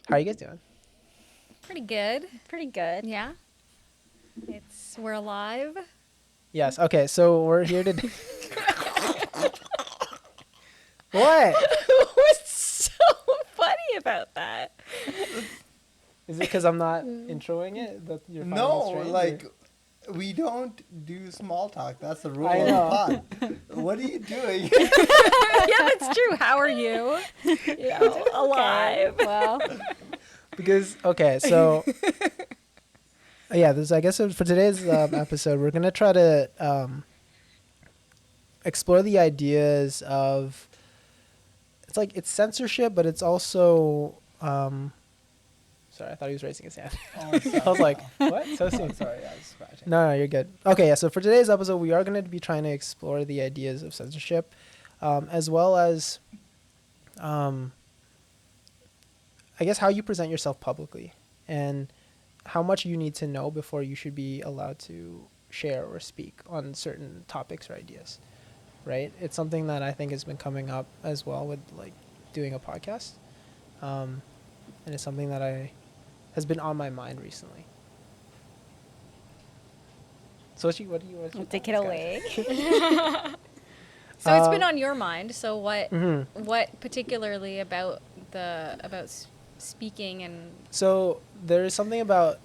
How are you guys doing? Pretty good. Pretty good. Yeah. We're alive. Yes. Okay. So we're here today. What? What's so funny about that? Is it because I'm not introing it that you're finding it No, strange, like or- we don't do small talk. That's the rule I of the know. pod. What are you doing? Yeah, that's true. How are you? Alive. Okay, well, because okay, so yeah, this I guess for today's episode we're gonna try to explore the ideas of it's censorship, but it's also sorry, I thought he was raising his hand. Oh, sorry. I was like, what? So soon. Sorry, I was scratching. No, you're good. Okay, yeah. So for today's episode, we are going to be trying to explore the ideas of censorship, as well as, I guess, how you present yourself publicly, and how much you need to know before you should be allowed to share or speak on certain topics or ideas. Right? It's something that I think has been coming up as well with like doing a podcast, and it's something that has been on my mind recently. So what's your take it thoughts, guys? away. So it's been on your mind. So what? Mhm. What particularly about speaking and So there is something about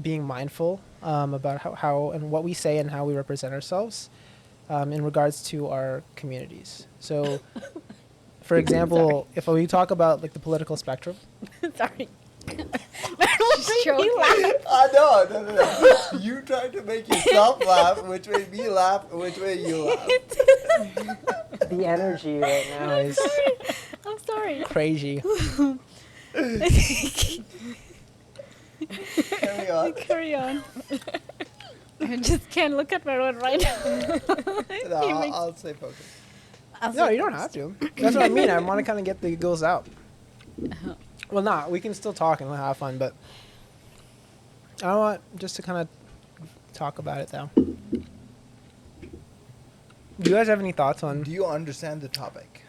being mindful about how and what we say and how we represent ourselves in regards to our communities. So, for example, if we talk about like the political spectrum, Sorry. She's joking. No. You tried to make yourself laugh, which made me laugh, which made you laugh. the energy right now is I'm sorry. crazy. Carry on. Carry on. I just can't look at my one right now. No, I'll say focus. No, you don't have to. That's what I mean. I want to kind of get the giggles out. Well, nah, we can still talk and have fun, but I want just to kind of talk about it though. Do you guys have any thoughts on? Do you understand the topic?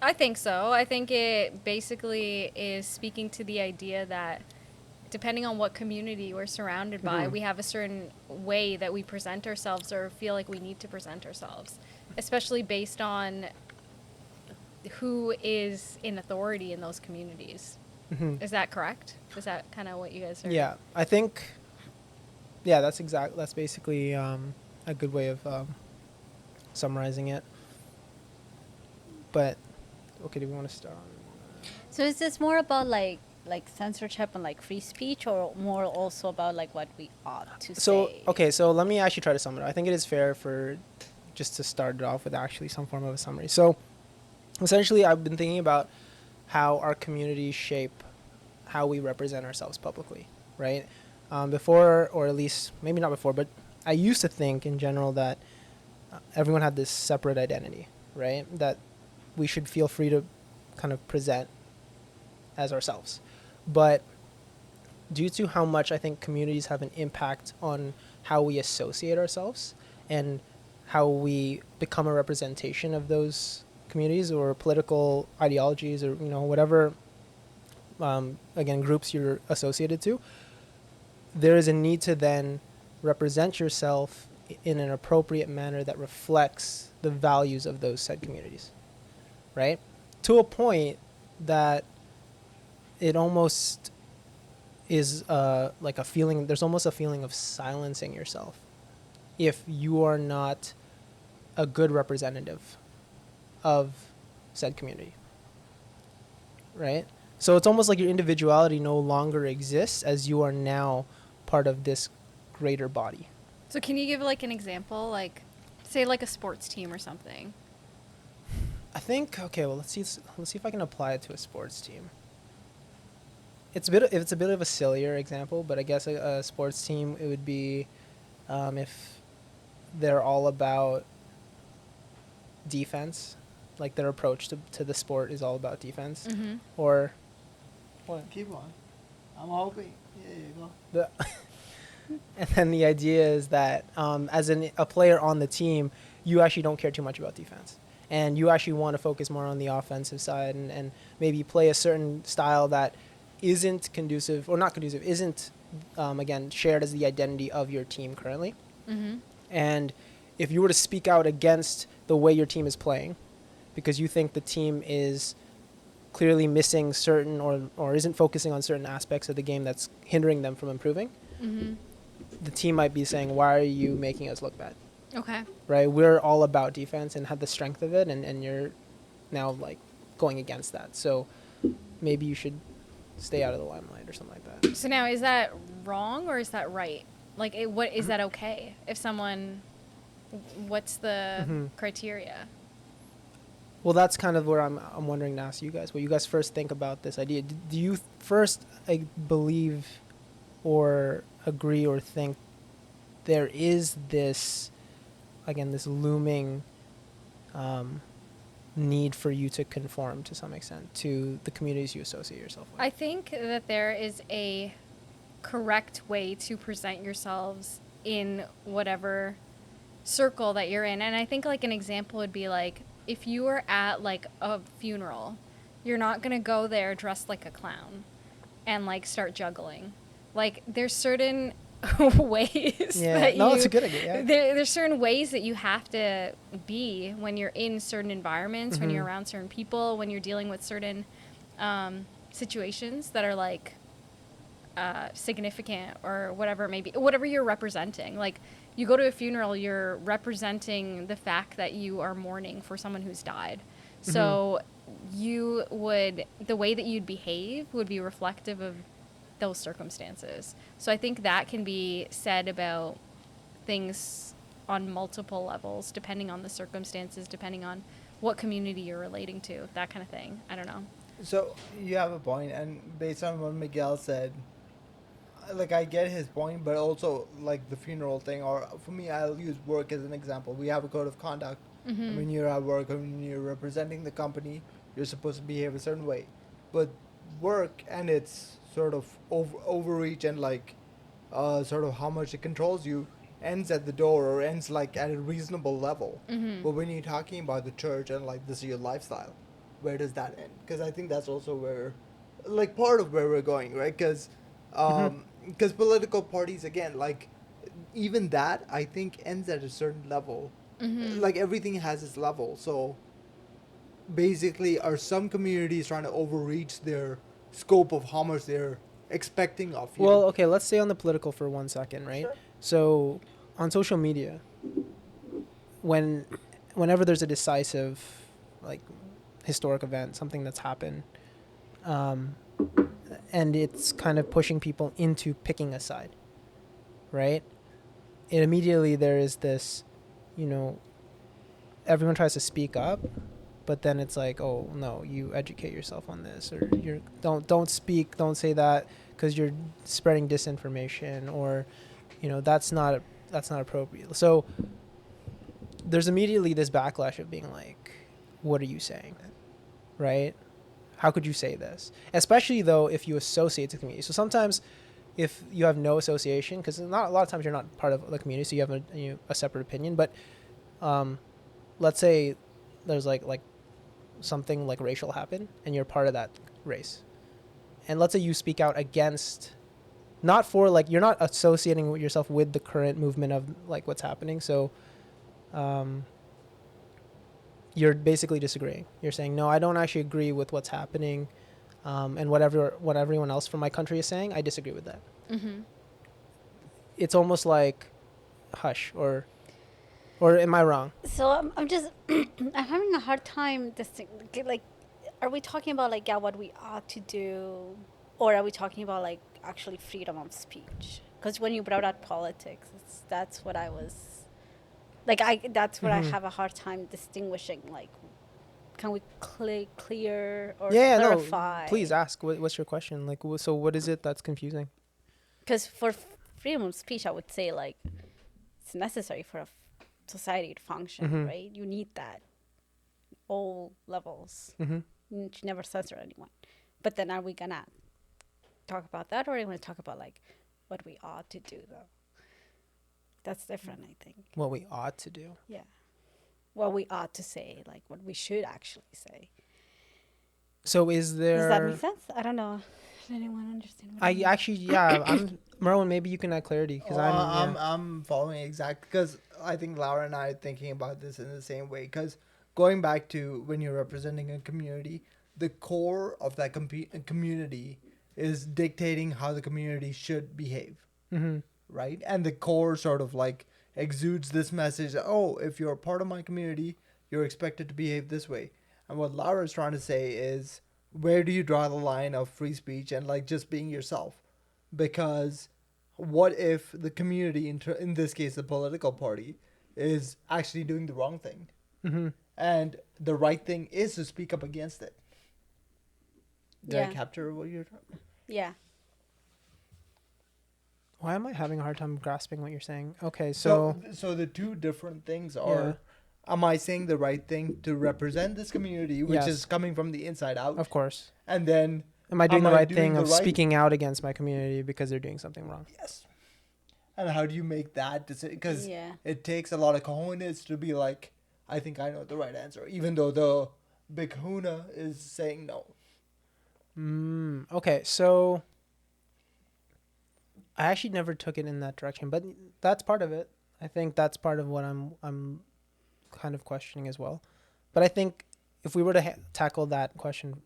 I think so. I think it basically is speaking to the idea that depending on what community we're surrounded by, we have a certain way that we present ourselves or feel like we need to present ourselves, especially based on who is in authority in those communities. Mhm. Is that correct? Is that kind of what you guys are? Yeah, I think. Yeah, that's basically a good way of summarizing it. But okay, do we want to start? So is this more about like censorship and like free speech, or more also about like what we ought to So say? okay, so let me actually try to sum it up. I think it is fair for just to start it off with actually some form of a summary. So essentially, I've been thinking about how our communities shape how we represent ourselves publicly, right? Before, or at least maybe not before, but I used to think in general that everyone had this separate identity, right? That we should feel free to kind of present as ourselves. But due to how much I think communities have an impact on how we associate ourselves and how we become a representation of those communities or political ideologies or whatever again groups you're associated to, there is a need to then represent yourself in an appropriate manner that reflects the values of those said communities, right? To a point that it almost is like a feeling, there's almost a feeling of silencing yourself if you are not a good representative of said community, right? So it's almost like your individuality no longer exists as you are now part of this greater body. So can you give like an example, like say like a sports team or something? I think let's see if I can apply it to a sports team. It's a bit of a sillier example, but I guess a sports team, it would be if they're all about defense, like their approach to the sport is all about defense, Mm-hmm. or what? Keep on. I'm hoping. Yeah, you go. The and then the idea is that as a player on the team, you actually don't care too much about defense. And you actually want to focus more on the offensive side and maybe play a certain style that isn't conducive, or not conducive, isn't again shared as the identity of your team currently. Mm-hmm. And if you were to speak out against the way your team is playing, because you think the team is clearly missing certain or isn't focusing on certain aspects of the game that's hindering them from improving, Mm-hmm. the team might be saying, why are you making us look bad? Okay. Right? We're all about defense and have the strength of it, and you're now like going against that. So maybe you should stay out of the limelight or something like that. So now, is that wrong or is that right? Like, what is that okay? If someone, what's the criteria? Well, that's kind of where I'm wondering to ask you guys what you guys first think about this idea. Do you first believe or agree or think there is this, again, this looming need for you to conform to some extent to the communities you associate yourself with? I think that there is a correct way to present yourselves in whatever circle that you're in. And I think like an example would be like if you were at like a funeral, you're not going to go there dressed like a clown and like start juggling. Like there's certain ways that it's a good idea. Yeah. There's certain ways that you have to be when you're in certain environments, when you're around certain people, when you're dealing with certain situations that are like significant or whatever it may be, whatever you're representing. Like you go to a funeral, you're representing the fact that you are mourning for someone who's died. So you would, the way that you'd behave would be reflective of those circumstances. So I think that can be said about things on multiple levels, depending on the circumstances, depending on what community you're relating to, that kind of thing. I don't know. So you have a point, and based on what Miguel said, like I get his point, but also like the funeral thing, or for me, I'll use work as an example. We have a code of conduct. Mm-hmm. When you're at work, when you're representing the company, you're supposed to behave a certain way. But work and its sort of overreach and like sort of how much it controls you ends at the door or ends like at a reasonable level. Mm-hmm. But when you're talking about the church and like this is your lifestyle, where does that end? Because I think that's also where, like part of where we're going, right? Because political parties, again, like even that I think ends at a certain level. Like everything has its level. So basically, are some communities trying to overreach their scope of how much they're expecting of you? Well, okay, let's stay on the political for 1 second, right? Sure. So on social media, whenever there's a decisive, like, historic event, something that's happened, and it's kind of pushing people into picking a side, right? It immediately there is this, everyone tries to speak up, but then it's like, oh no, you educate yourself on this, or don't speak, don't say that because you're spreading disinformation, or that's not appropriate. So there's immediately this backlash of being like, what are you saying, right? How could you say this? Especially though if you associate to the community. So sometimes if you have no association, because not a lot of times you're not part of the community, so you have a separate opinion, but let's say there's like something like racial happen and you're part of that race, and let's say you speak out against, not for like, you're not associating yourself with the current movement of like what's happening, so you're basically disagreeing. You're saying, no, I don't actually agree with what's happening, and what everyone else from my country is saying, I disagree with that. It's almost like hush, or am I wrong? So I'm just I'm having a hard time like, are we talking about like what we ought to do, or are we talking about like actually freedom of speech? Because when you brought out politics, that's what I was like. That's what I have a hard time distinguishing. Like, can we clear or clarify? No, please ask. What's your question? Like, so what is it that's confusing? Because for freedom of speech, I would say like it's necessary for a society to function, right? You need that all levels. You should never censor anyone. But then are we gonna talk about that, or are we gonna talk about like what we ought to do though? That's different, I think. What we ought to do. Yeah. What we ought to say, like what we should actually say. So is there... Does that make sense? I don't know. Did anyone understand what I mean? actually, yeah, Merwin, maybe you can add clarity because I'm following exact because I think Laura and I are thinking about this in the same way. Because going back to when you're representing a community, the core of that community is dictating how the community should behave, Mm-hmm. right? And the core sort of like exudes this message that, oh, if you're a part of my community, you're expected to behave this way. And what Laura is trying to say is, where do you draw the line of free speech and like just being yourself? Because what if the community, in this case, the political party, is actually doing the wrong thing? Mm-hmm. And the right thing is to speak up against it. Did I Yeah. capture what you're talking? Yeah. Why am I having a hard time grasping what you're saying? Okay, So the two different things are, am I saying the right thing to represent this community, which is Yes. coming from the inside out? of course. And then, Am I doing the I right doing thing the of right- speaking out against my community because they're doing something wrong? yes. And how do you make that decision? Because Yeah. it takes a lot of cojones to be like, I think I know the right answer, even though the big kahuna is saying no. Okay, so I actually never took it in that direction, but that's part of it. I think that's part of what I'm kind of questioning as well. But I think if we were to tackle that question,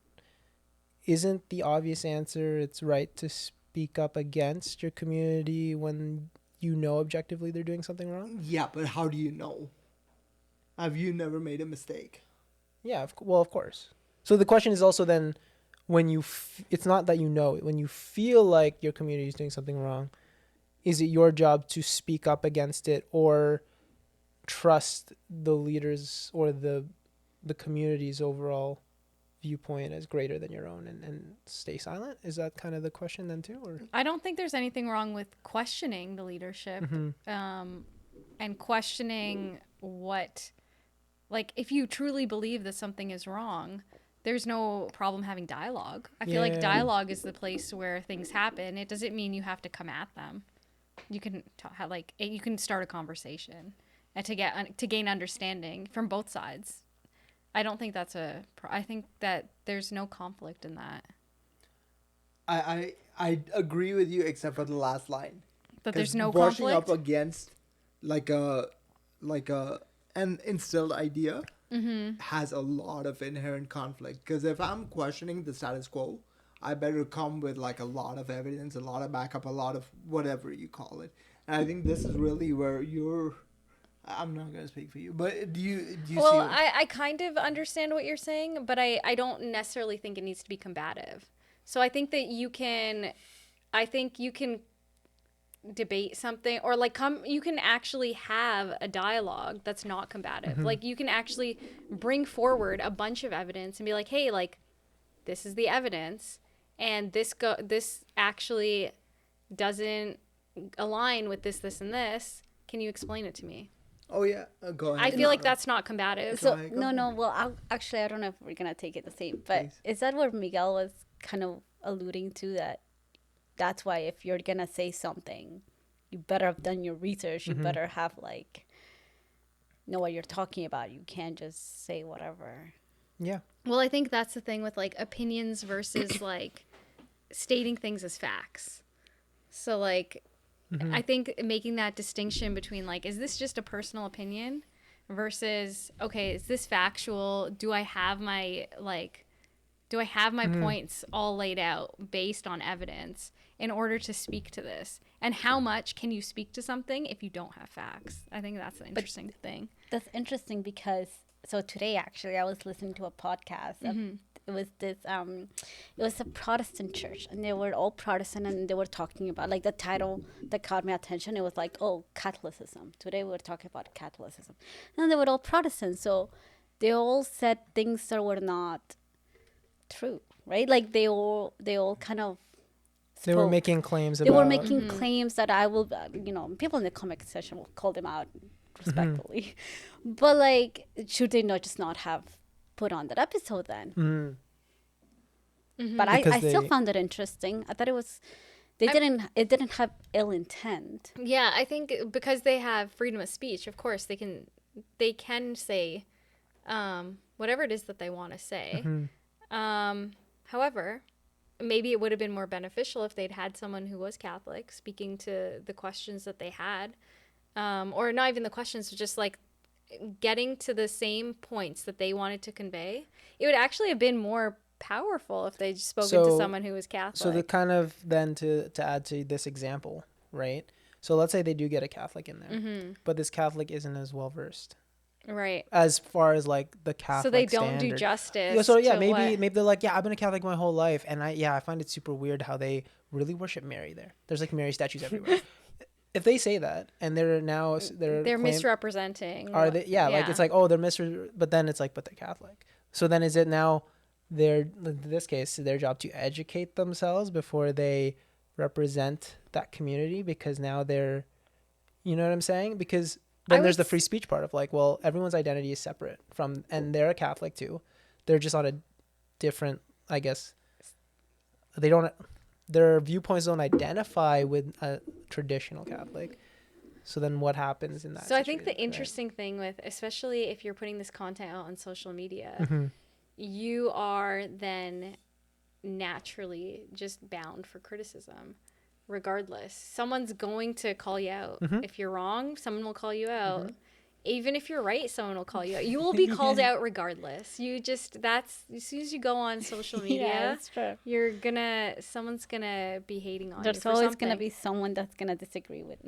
isn't the obvious answer it's right to speak up against your community when you know objectively they're doing something wrong? Yeah, but how do you know? Have you never made a mistake? Yeah, well, of course. So the question is also then, when it's not that you know it, when you feel like your community is doing something wrong, is it your job to speak up against it or trust the leaders or the community's overall viewpoint as greater than your own and stay silent? Is that kind of the question then too? Or I don't think there's anything wrong with questioning the leadership, and questioning what, like, if you truly believe that something is wrong, there's no problem having dialogue. I feel like Yeah. dialogue is the place where things happen. It doesn't mean you have to come at them. You can you can start a conversation and to gain understanding from both sides. I don't think that's I think that there's no conflict in that. I agree with you except for the last line. That there's no brushing conflict. up against like a an instilled idea has a lot of inherent conflict. Because if I'm questioning the status quo, I better come with like a lot of evidence, a lot of backup, a lot of whatever you call it. And I think this is really where you're. I'm not gonna speak for you, but do you Well, see? I kind of understand what you're saying, but I don't necessarily think it needs to be combative. So I think that you can debate something, or like you can actually have a dialogue that's not combative. Like you can actually bring forward a bunch of evidence and be like, hey, like this is the evidence, and this actually doesn't align with this and this. Can you explain it to me? Oh yeah, go ahead. I feel like that's not combative. So ahead, go no. Well, actually, I don't know if we're gonna take it the same. But Please. is that what Miguel was kind of alluding to? That's why if you're gonna say something, you better have done your research. You better have like know what you're talking about. You can't just say whatever. yeah. Well, I think that's the thing with like opinions versus like stating things as facts. So like I think making that distinction between like, is this just a personal opinion versus, okay, is this factual? Do I have my points all laid out based on evidence in order to speak to this? And how much can you speak to something if you don't have facts? I think that's an interesting thing. That's interesting because so today actually I was listening to a podcast. It was this it was a Protestant church, and they were all Protestant, and they were talking about like the title that caught my attention. It was like, oh, Catholicism. Today we were talking about Catholicism, and they were all Protestant, so they all said things that were not true, right? Like they all kind of They were spoke. making claims They about. were making claims that I will, people in the comment section will call them out respectfully. But like, should they not have put on that episode then? But I Because still they- found it interesting. I thought it didn't have ill intent. Yeah, I think because they have freedom of speech, of course they can say whatever it is that they want to say. However, maybe it would have been more beneficial if they'd had someone who was Catholic speaking to the questions that they had, or not even the questions, but just like getting to the same points that they wanted to convey. It would actually have been more powerful if they'd spoken to someone who was Catholic. So the kind of then to add to this example, right? So let's say they do get a Catholic in there, but this Catholic isn't as well versed, right? as far as like the Catholic So they don't do standard. justice. Yeah, so yeah, to maybe they're like, yeah, I've been a Catholic my whole life, and I find it super weird how they really worship Mary there. There's like Mary statues everywhere. If they say that, and they're misrepresenting. Are they? Yeah, like it's like, oh, they're but then it's like, but they're Catholic. So then is it now in this case, their job to educate themselves before they represent that community, because now they're, you know what I'm saying? Because then there's the free speech part of like, well, everyone's identity is separate from, and they're a Catholic too. They're just on a different, I guess, their viewpoints don't identify with a traditional Catholic. So then what happens in that situation? I think the right? interesting thing with, especially if you're putting this content out on social media, Mm-hmm. you are then naturally just bound for criticism regardless. Someone's going to call you out. Mm-hmm. If you're wrong, someone will call you out. Mm-hmm. Even if you're right, someone will call you out. You will be called out regardless. That's as soon as you go on social media, Yeah, that's true. someone's gonna be hating on you. There's for always something. gonna be someone that's gonna disagree with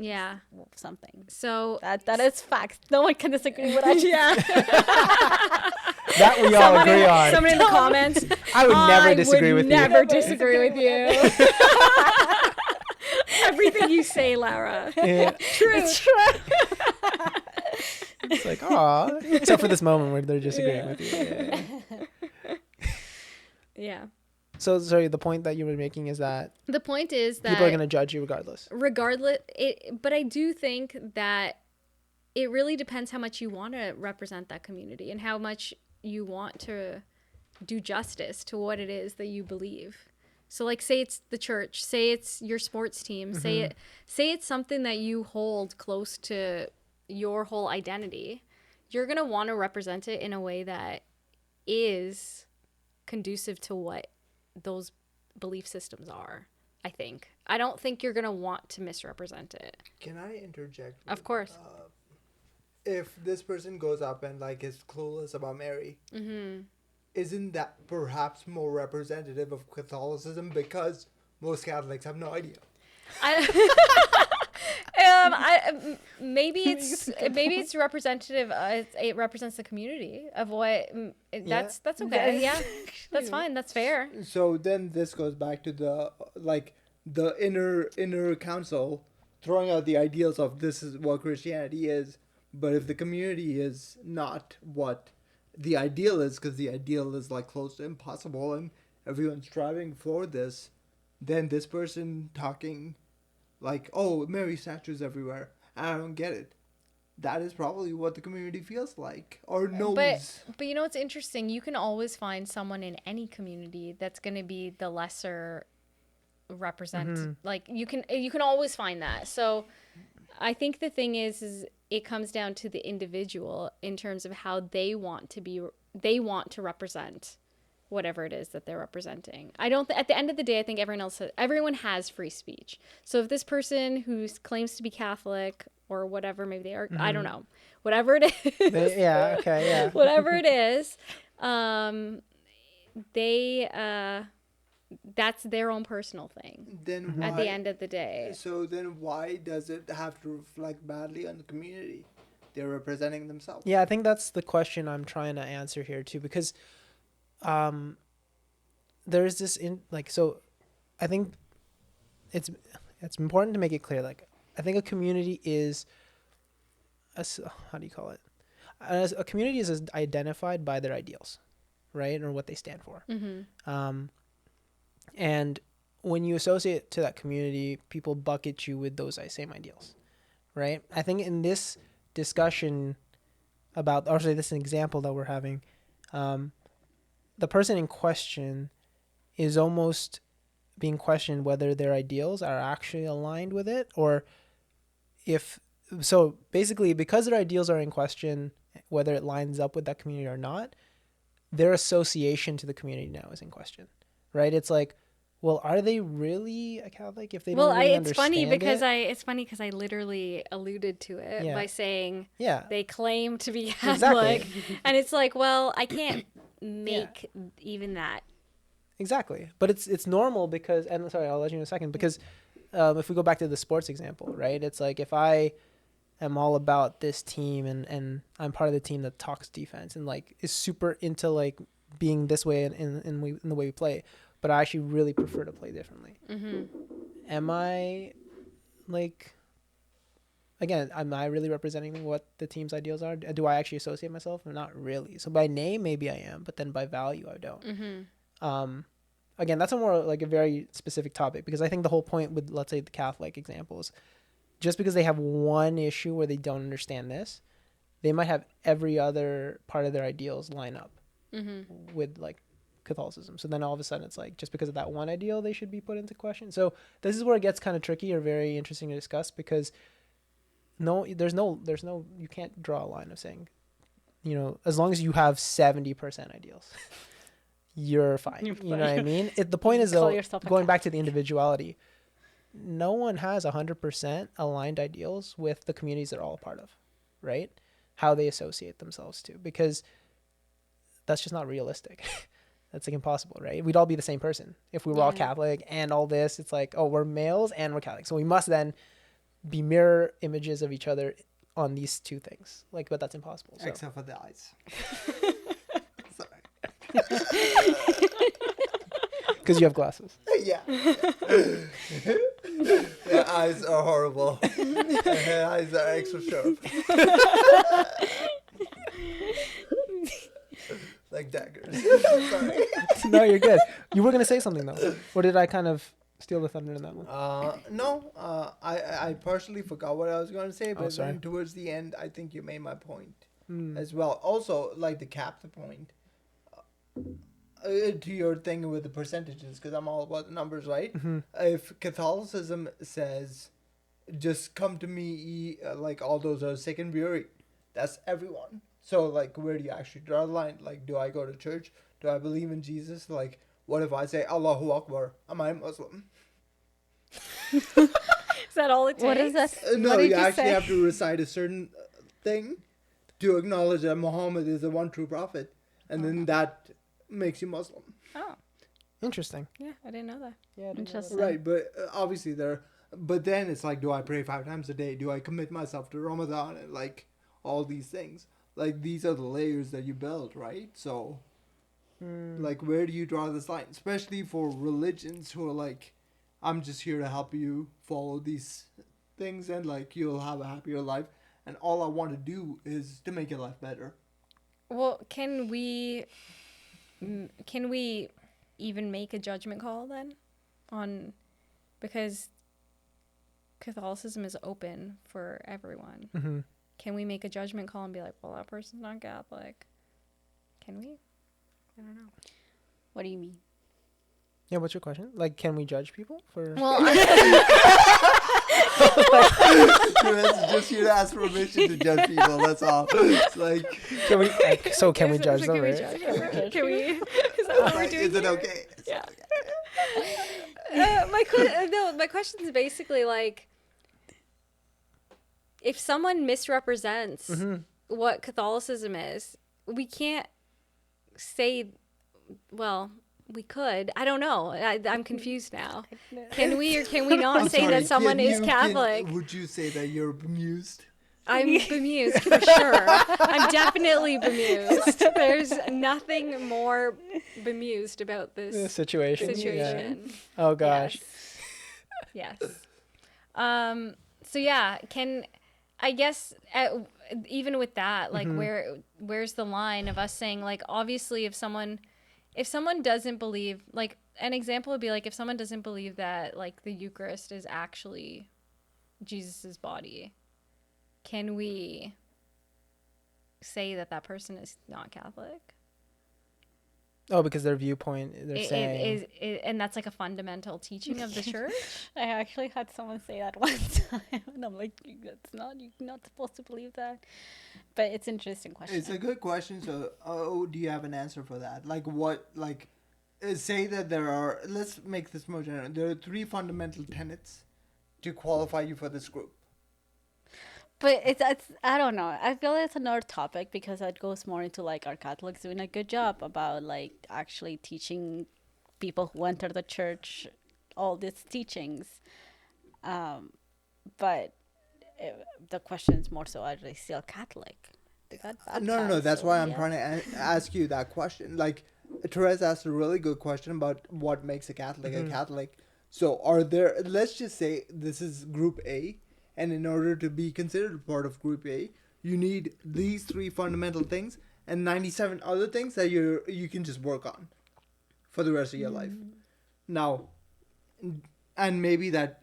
something. So that is fact. No one can disagree with that. That we all agree on. Someone in the comments. I would never disagree with you. Never disagree with you. Everything you say, Laura. Yeah. True. It's true. It's like, aw. Except for this moment where they're disagreeing with you. Yeah. So, sorry, the point that you were making is that The point is that people are going to judge you regardless. But I do think that it really depends how much you want to represent that community and how much you want to do justice to what it is that you believe. So like, say it's the church, say it's your sports team, say it's something that you hold close to your whole identity. You're going to want to represent it in a way that is conducive to what those belief systems are, I think. I don't think you're going to want to misrepresent it. Can I interject? Of course. If this person goes up and like is clueless about Mary, isn't that perhaps more representative of Catholicism, because most Catholics have no idea? Maybe it's representative. It represents the community of what. That's okay. Yeah, that's fine. That's fair. So then this goes back to the inner council throwing out the ideals of this is what Christianity is, but if the community is not what the ideal is, because the ideal is like close to impossible and everyone's striving for this, then this person talking like, oh, Mary statues everywhere, I don't get it. That is probably what the community feels like or knows. But you know what's interesting? You can always find someone in any community that's going to be the lesser represent. Like you can always find that. So I think the thing is it comes down to the individual in terms of how they want to represent whatever it is that they're representing. I don't at the end of the day, I think everyone has free speech. So if this person who claims to be Catholic or whatever, maybe they are, I don't know, whatever it is, whatever it is, that's their own personal thing. Then at the end of the day. So then why does it have to reflect badly on the community? They're representing themselves. Yeah, I think that's the question I'm trying to answer here too, because there's this so I think it's important to make it clear, like I think a community is how do you call it? A community is identified by their ideals, right? Or what they stand for. And when you associate to that community, people bucket you with those same ideals, right? I think in this discussion this example that we're having, the person in question is almost being questioned whether their ideals are actually aligned with it, or so basically because their ideals are in question, whether it lines up with that community or not, their association to the community now is in question, right? It's like, well, are they really a Catholic if they Well, don't really it's funny understand because I literally alluded to it Yeah. by saying Yeah, they claim to be Exactly. Catholic, and it's like, well, I can't make even that. exactly. But it's normal because, and sorry, I'll let you in a second, because if we go back to the sports example, right? It's like if I am all about this team and I'm part of the team that talks defense and like is super into like being this way in the way we play, but I actually really prefer to play differently. Mm-hmm. Am I like, again, am I really representing what the team's ideals are? Do I actually associate myself? Not really. So by name, maybe I am, but then by value, I don't. Mm-hmm. Again, that's a more like a very specific topic, because I think the whole point with, let's say, the Catholic examples, just because they have one issue where they don't understand this, they might have every other part of their ideals line up Mm-hmm. with like Catholicism. So then all of a sudden it's like, just because of that one ideal, they should be put into question. So this is where it gets kind of tricky or very interesting to discuss, because there's no, you can't draw a line of saying, as long as you have 70% ideals, you're fine. You're You know what I fine. mean? The point is, Call though, yourself a going back to Catholic. the individuality, no one has 100% aligned ideals with the communities they're all a part of, right? How they associate themselves to, because that's just not realistic. That's like impossible, right? We'd all be the same person if we were all Yeah. Catholic and all this. It's like, oh, we're males and we're Catholic, so we must then be mirror images of each other on these two things. Like, but that's impossible. So. Except for the eyes. Sorry. Because you have glasses. Yeah. Their eyes are horrible. Her eyes are extra sharp. Like daggers. Sorry. No, you're good. You were gonna say something though, or did I kind of steal the thunder in that one? No. I partially forgot what I was going to say, but sorry. then towards the end, I think you made my point Mm. as well. Also, like to cap the point, to your thing with the percentages, because I'm all about the numbers, right? Mm-hmm. If Catholicism says, just come to me, like all those are secondary, that's everyone. So, like, where do you actually draw the line? Like, do I go to church? Do I believe in Jesus? Like, what if I say Allahu Akbar? Am I Muslim? Is that all it takes? What is that? No, What did you you actually say? have to recite a certain thing to acknowledge that Muhammad is the one true prophet. And then that makes you Muslim. Oh, Interesting. yeah, I didn't know that. Yeah. Interesting. Right, but obviously but then it's like, do I pray 5 times a day? Do I commit myself to Ramadan? And like all these things. Like, these are the layers that you build, right? So, like, where do you draw this line? Especially for religions who are like, I'm just here to help you follow these things and, like, you'll have a happier life. And all I want to do is to make your life better. Well, can we even make a judgment call then on, because Catholicism is open for everyone. Mm-hmm. Can we make a judgment call and be like, well, that person's not Catholic? Can we? I don't know. What do you mean? Yeah. What's your question? Like, can we judge people for? Well, It's just you to ask permission to judge people, that's all. It's like, Can we? Can we judge them? Can we Right? judge? Can we? Is that what we're like, doing? is it here? okay? It's Yeah. okay. My question is basically like, if someone misrepresents Mm-hmm. what Catholicism is, we can't say, well, we could. I don't know. I'm confused now. Can we or can we not I'm say sorry, that someone is Catholic? Would you say that you're bemused? I'm bemused for sure. I'm definitely bemused. There's nothing more bemused about The this situation. situation. Yeah. Oh gosh. Yes. So yeah, I guess even with that, like, where's the line of us saying, like, obviously if someone doesn't believe, like, an example would be like, if someone doesn't believe that, like, the Eucharist is actually Jesus's body, can we say that person is not Catholic? Oh, because their viewpoint, they're saying. And that's like a fundamental teaching of the church. I actually had someone say that one time, and I'm like, you're not supposed to believe that. But it's an interesting question. It's a good question. So, do you have an answer for that? Like, what, like, say that there are, let's make this more general. There are three fundamental tenets to qualify you for this group. But it's I don't know. I feel it's another topic because it goes more into like are Catholics doing a good job about like actually teaching people who enter the church all these teachings. But the question is more so are they still Catholic? They got No. baptized. That's So why I'm yeah. trying to ask you that question. Like, Therese asked a really good question about what makes a Catholic a Catholic. So, are there? Let's just say this is Group A, and in order to be considered part of Group A, you need these three fundamental things and 97 other things that you can just work on for the rest of your life. Now, and maybe that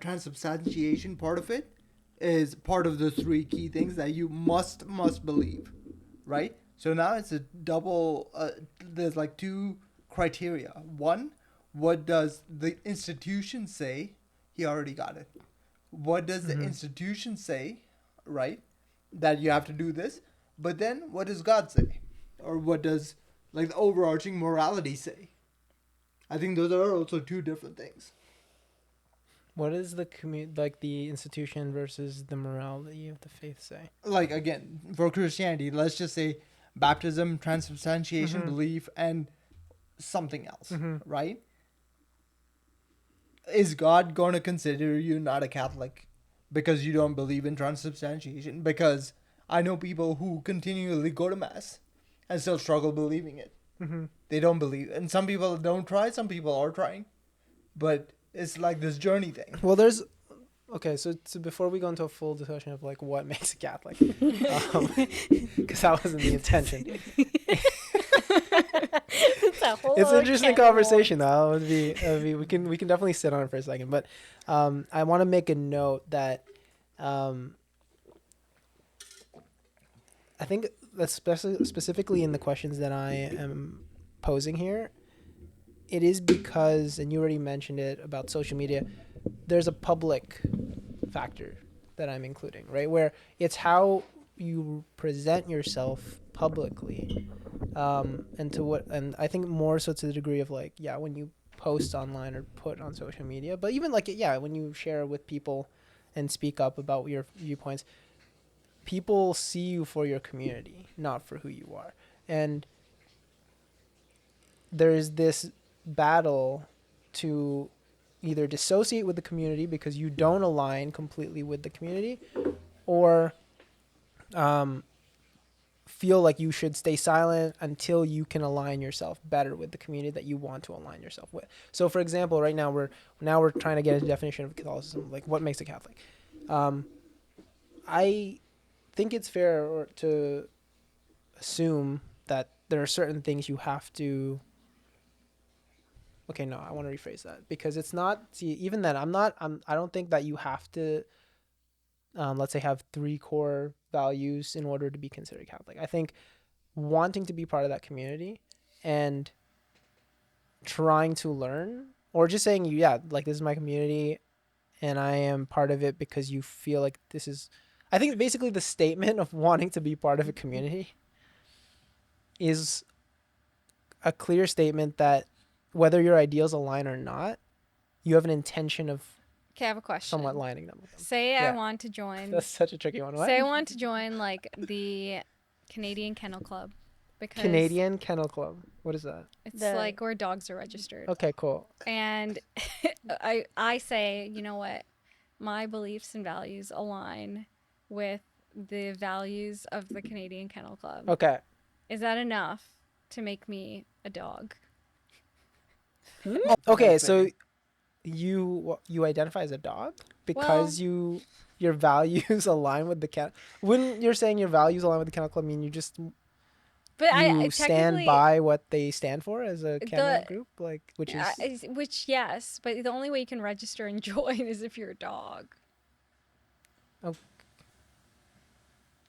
transubstantiation part of it is part of the three key things that you must believe, right? So now it's a double. There's like two criteria. One, what does the institution say? He already got it. What does the institution say, right? That you have to do this. But then, what does God say, or what does like the overarching morality say? I think those are also two different things. What does the like the institution versus the morality of the faith say? Like again, for Christianity, let's just say baptism, transubstantiation, belief, and something else, right? Is God going to consider you not a Catholic because you don't believe in transubstantiation? Because I know people who continually go to mass and still struggle believing it. They don't believe, and some people don't try. Some people are trying, but it's like this journey thing. Well, there's okay. So before we go into a full discussion of like what makes a Catholic, because that wasn't the intention. It's a whole It's an other interesting can of conversation worms. though. We can definitely sit on it for a second, but I want to make a note that I think especially specifically in the questions that I am posing here, it is because, and you already mentioned it about social media, there's a public factor that I'm including, right? Where it's how you present yourself publicly, and I think more so to the degree of like, yeah, when you post online or put on social media, but even like, yeah, when you share with people and speak up about your viewpoints, people see you for your community, not for who you are. And there's this battle to either dissociate with the community because you don't align completely with the community, or feel like you should stay silent until you can align yourself better with the community that you want to align yourself with. So, for example, right now we're trying to get a definition of Catholicism, like what makes a Catholic. I think it's fair to assume that there are certain things you have to. Okay, no, I want to rephrase that because it's not. See, even then, I don't think that you have to. Let's say have three core values in order to be considered Catholic. I think wanting to be part of that community and trying to learn, or just saying, yeah, like this is my community and I am part of it because you feel like this is. I think basically the statement of wanting to be part of a community is a clear statement that whether your ideals align or not, you have an intention of Okay, I have a question. somewhat lining them with them. Say I Yeah. want to join. That's such a tricky one. What? Say I want to join like the Canadian Kennel Club because Canadian Kennel Club. What is that? it's The- like where dogs are registered. Okay, cool. And I say, you know what? My beliefs and values align with the values of the Canadian Kennel Club. Okay. Is that enough to make me a dog? Okay, That's so fair. you identify as a dog because your values align with the kennel. When you're saying your values align with the kennel club, I mean you just But I you stand technically by what they stand for as a kennel group, like which is which yes, but the only way you can register and join is if you're a dog. Oh.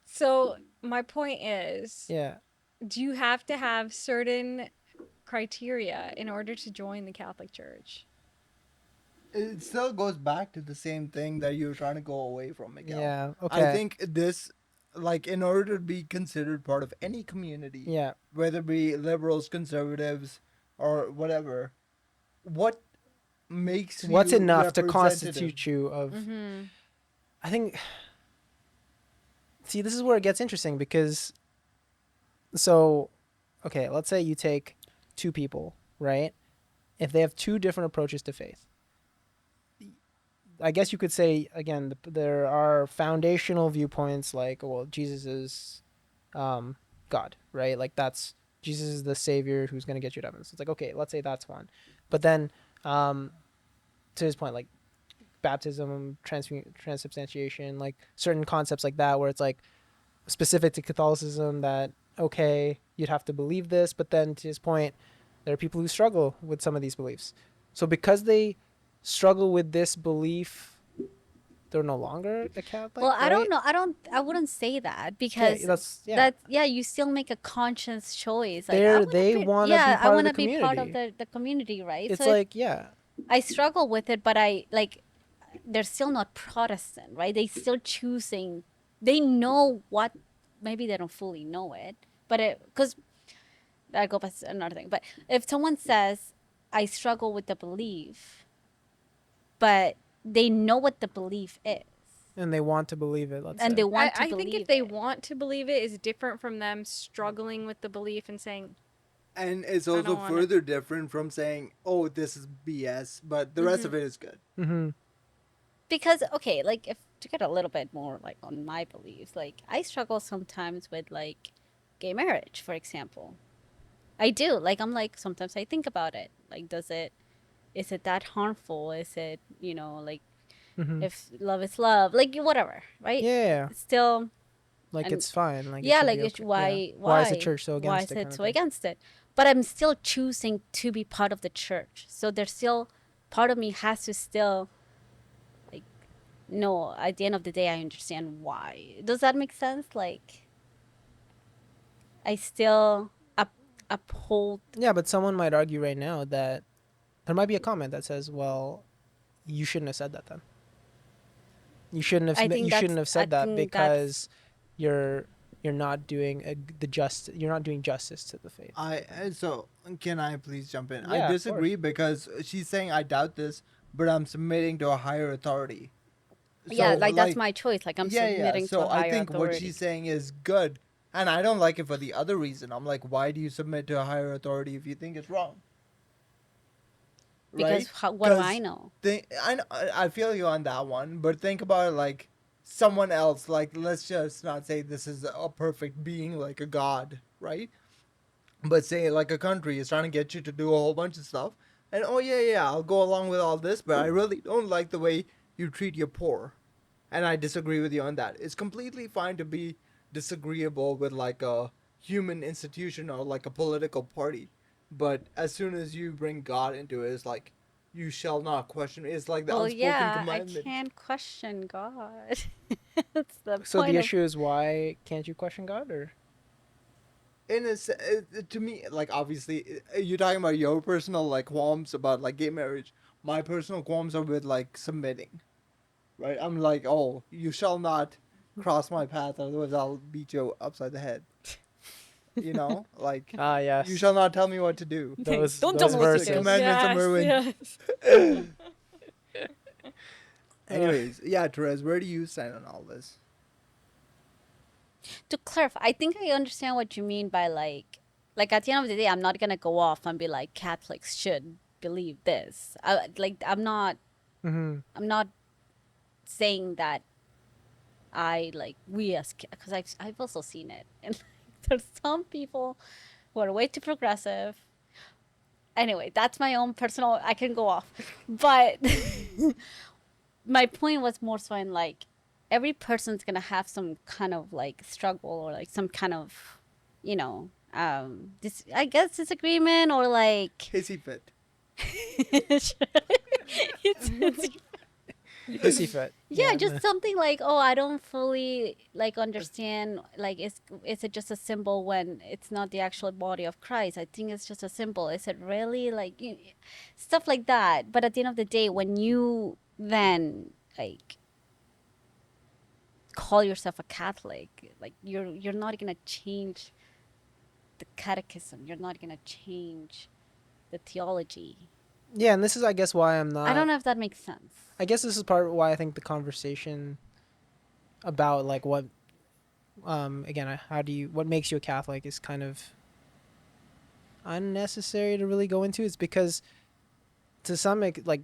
So my point is, yeah. do you have to have certain criteria in order to join the Catholic Church? It still goes back to the same thing that you're trying to go away from, Miguel. Yeah. Okay. I think this, like, in order to be considered part of any community, Yeah. whether it be liberals, conservatives, or whatever, what makes What's you enough to representative? constitute you of? Mm-hmm. I think. See, this is where it gets interesting because, so, okay, let's say you take two people, right? If they have two different approaches to faith, I guess you could say again there are foundational viewpoints like, well, Jesus is God, right? Like that's Jesus is the savior who's going to get you to heaven. So it's like, okay, let's say that's one, but then to his point, like baptism, transubstantiation, like certain concepts like that, where it's like specific to Catholicism that okay, you'd have to believe this, but then to his point, there are people who struggle with some of these beliefs. So because they struggle with this belief, they're no longer a Catholic. Well, I right? don't know. I wouldn't say that Okay, because that's yeah. that yeah, you still make a conscious choice. Like I want to They be want to be yeah, I part of want the to be part of community. the community, right? It's So if like yeah, I struggle with it, but I like they're still not Protestant, right? They still choosing. They know what. Maybe they don't fully know it, but it because I go back to another thing. But if someone says I struggle with the belief, but they know what the belief is, and they want to believe it. Let's and they say want to I think if believe they it. want to believe it is different from them struggling with the belief and saying, And it's I also don't want to. further different from saying, "Oh, this is BS," but the rest of it is good. mm-hmm. Because okay, like if to get a little bit more like on my beliefs, like I struggle sometimes with like gay marriage, for example. I do. Like I'm like sometimes I think about it. Like is it that harmful? Is it, like Mm-hmm. if love is love, like whatever, right? Yeah, Still like and it's fine. Like it yeah, should like be it's okay. Yeah. why Why is the why church so why against is it? it Kind of so thing. against it? But I'm still choosing to be part of the church. So there's still part of me has to still like no, at the end of the day I understand why. Does that make sense? Like I still uphold. Yeah, but someone might argue right now that there might be a comment that says, "Well, you shouldn't have said that then. I You think shouldn't that's have I said that think that's because you're you're not doing you're not doing justice to the faith." So can I please jump in? I Yeah, of course. disagree because she's saying I doubt this, but I'm submitting to a higher authority. yeah, So like that's like, my choice. Like I'm yeah. submitting to a So I higher think what authority. she's saying is good, and I don't like it for the other reason. I'm like, why do you submit to a higher authority if you think it's wrong? Because Right? what do I Because know? I feel you on that one, but think about it like someone else. Like, let's just not say this is a perfect being like a god, right? But say like a country is trying to get you to do a whole bunch of stuff, and oh yeah, I'll go along with all this, but I really don't like the way you treat your poor, and I disagree with you on that. It's completely fine to be disagreeable with like a human institution or like a political party, but as soon as you bring God into it, it's like you shall not question. It's like the Well, unspoken yeah, I commandment. can't question God. That's the So the point of. issue is why can't you question God or To me, like obviously, you're talking about your personal like qualms about like gay marriage. My personal qualms are with like submitting, right? I'm like, oh, you shall not cross my path, otherwise I'll beat you upside the head. You know, like ah you yes. shall not tell me what to do. Don't tell Those me what to It's a do. verses. commandment Yes, somewhere when. yes. Anyways, yeah, Therese, where do you stand on all this? To clarify, I think I understand what you mean by like at the end of the day, I'm not gonna go off and be like Catholics should believe this. Mm-hmm. I'm not saying that I like we as because I've also seen it, and like, there's some people who are way too progressive. Anyway, that's my own personal. I can go off, but my point was more so in like every person's gonna have some kind of like struggle or like some kind of, this I guess disagreement or like Hissy fit. it's Hissy fit. yeah, Yeah. just something like, oh, I don't fully like understand, like is it just a symbol when it's not the actual body of Christ? I think it's just a symbol. Is it really like stuff like that? But at the end of the day, when you then like call yourself a Catholic, like you're not gonna change the catechism. You're not gonna change the theology. Yeah, and this is, I guess, why I'm I don't not. know if that makes sense. I guess this is part of why I think the conversation about like what, again, what makes you a Catholic is kind of unnecessary to really go into. It's because to like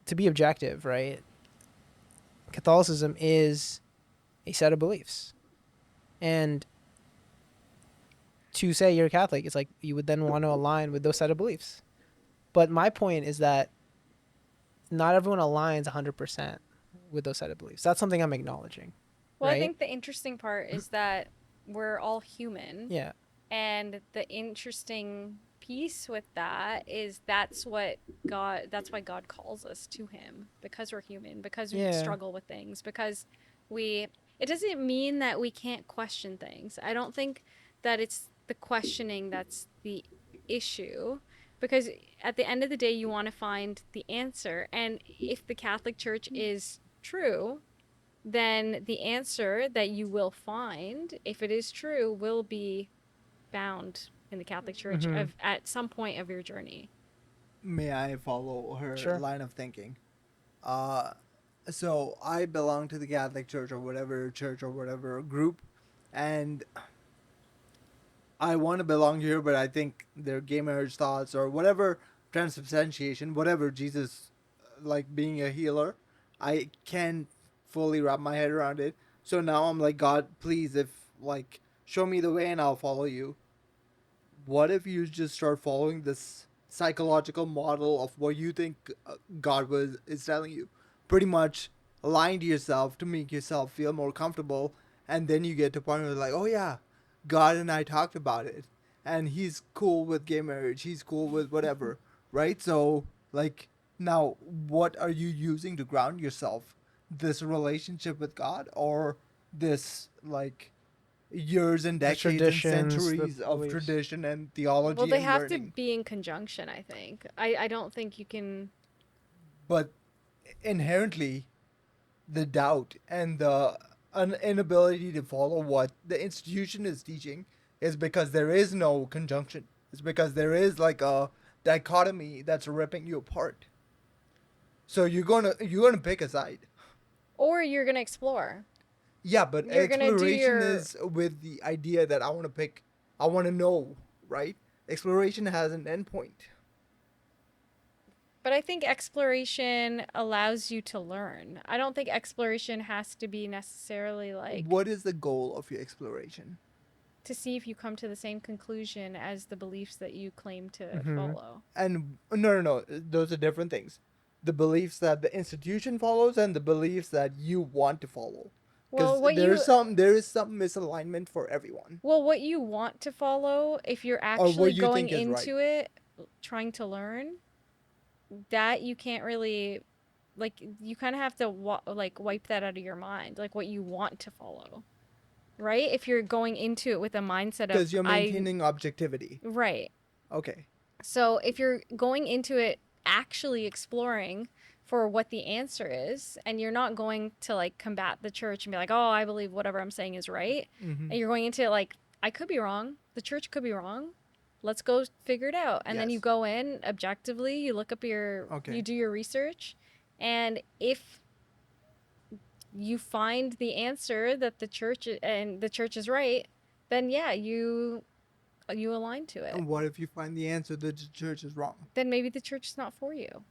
to be objective, right? Catholicism is a set of beliefs, and to say you're a Catholic, it's like you would then want to align with those set of beliefs. But my point is that not everyone aligns 100% with those set of beliefs. That's something I'm acknowledging, Well, I right? think the interesting part is that we're all human. Yeah. And the interesting piece with that is that's why God calls us to him, because we're human, because we Yeah. struggle with things, because it doesn't mean that we can't question things. I don't think that it's the questioning that's the issue, because at the end of the day you want to find the answer, and if the Catholic Church is true, then the answer that you will find, if it is true, will be found in the Catholic Church at some point of your journey. May I follow her Sure. line of thinking? Uh, so I belong to the Catholic Church or whatever group, and I want to belong here, but I think their gay marriage thoughts or whatever transubstantiation, whatever Jesus, like being a healer, I can't fully wrap my head around it. So now I'm like, God, please, if like show me the way and I'll follow you. What if you just start following this psychological model of what you think God was is telling you? Pretty much lying to yourself to make yourself feel more comfortable, and then you get to a point where like, oh yeah, God and I talked about it, and He's cool with gay marriage. He's cool with whatever, right? So like, now what are you using to ground yourself? This relationship with God, or this like years and The decades and traditions, the centuries of beliefs. tradition and theology Well, they and have to learning. be in conjunction, I think. I don't think you can. But inherently, the doubt and the inability to follow what the institution is teaching is because there is no conjunction. It's because there is like a dichotomy that's ripping you apart. So you're gonna pick a side. Or you're going to explore. Yeah, but You're going to do exploration your. is with the idea that I want to pick, I want to know, right? Exploration has an endpoint. But I think exploration allows you to learn. I don't think exploration has to be necessarily like What is the goal of your exploration? to see if you come to the same conclusion as the beliefs that you claim to follow. And no, those are different things. The beliefs that the institution follows and the beliefs that you want to follow. Well, Because there is some misalignment for everyone. what you want to follow, if you're Or actually what you going think is right. into it trying to learn, that you can't really like you kind of have to wipe that out of your mind, like what you want to follow. Right? If you're going into it with a mindset of Because you're maintaining objectivity. right. Okay. So if you're going into it actually exploring for what the answer is, and you're not going to like combat the church and be like, oh, I believe whatever I'm saying is right. Mm-hmm. And you're going into it like, I could be wrong. The church could be wrong. Let's go figure it out. And then you Yes. go in objectively, you look up you do your research. And if you find the answer that the church is right, then yeah, you align to it. And what if you find the answer that the church is wrong? Then maybe the church is not for you.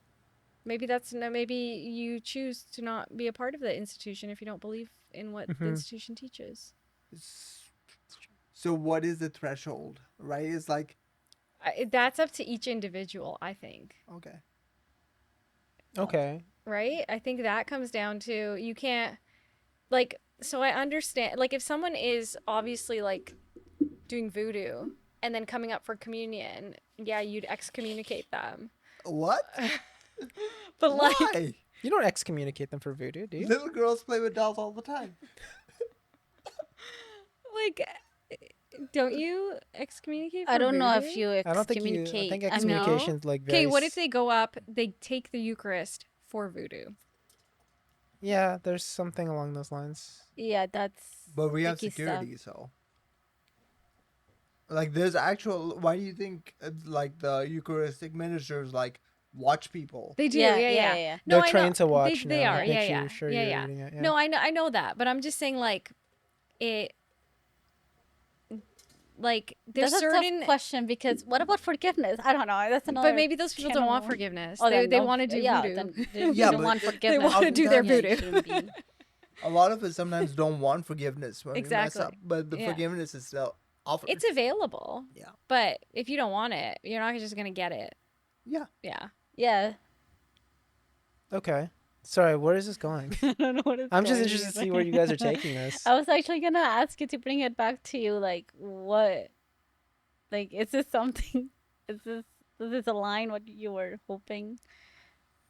Maybe maybe you choose to not be a part of the institution if you don't believe in what the institution teaches. So what is the threshold, right? It's like, That's up to each individual, I think. okay. Okay. Right? I think that comes down to you can't like so I understand like if someone is obviously like doing voodoo and then coming up for communion, yeah, you'd excommunicate them. What? But like Why? You don't excommunicate them for voodoo, do you? Little girls play with dolls all the time. like don't you excommunicate for I don't know voodoo? if you I don't think you. I excommunicate. think I mean, excommunication's like very. Okay, what if they go up, they take the Eucharist for voodoo? Yeah, there's something along those lines. yeah, that's. But we have icky stuff. security, so. Like there's actual. Why do you think like the Eucharistic ministers like watch people? They do, Yeah, yeah, yeah, yeah. yeah. No, They're I know trained to watch they now. are, Make yeah, yeah, sure yeah, you're yeah. reading it. Yeah. No, I know that, but I'm just saying like it, like there's That's a tough certain, question because what about forgiveness? I don't know. That's another. but maybe those people can don't of want wor- forgiveness. Oh, They then want to do yeah, voodoo. then Yeah, don't but want forgiveness. want to do their oftentimes- Yeah, it voodoo. shouldn't be. A lot of us sometimes don't want forgiveness when we mess Exactly. up, but the Yeah. forgiveness is still offered. It's available. Yeah. But if you don't want it, you're not just gonna get it. Yeah. Yeah. Yeah. Okay. Sorry, where is this going? I don't know what it's I'm just going interested to see either. where you guys are taking this. I was actually gonna ask you to bring it back to you. Like, what? Like, is this something? Is this does this align what you were hoping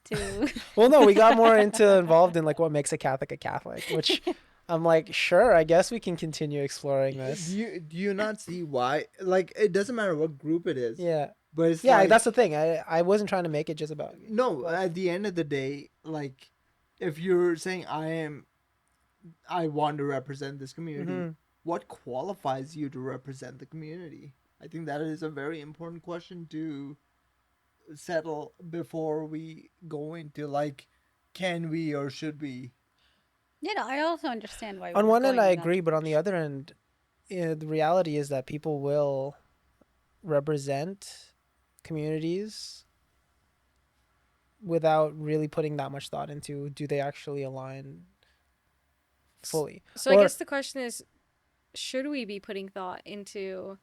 to? Well, no, we got more involved in like what makes a Catholic, which I'm like, sure, I guess we can continue exploring this. Do you not see why? Like it doesn't matter what group it is. Yeah. But it's Yeah, like, that's the thing. I wasn't trying to make it just about no. At the end of the day, like if you're saying I want to represent this community, Mhm. what qualifies you to represent the community? I think that is a very important question to settle before we go into like, can we or should we? You know, I also understand why. On we're one end, going I in that agree, but on the direction. other end, the reality is that people will represent communities without really putting that much thought into do they actually align fully. So I Or- guess the question is, should we be putting thought into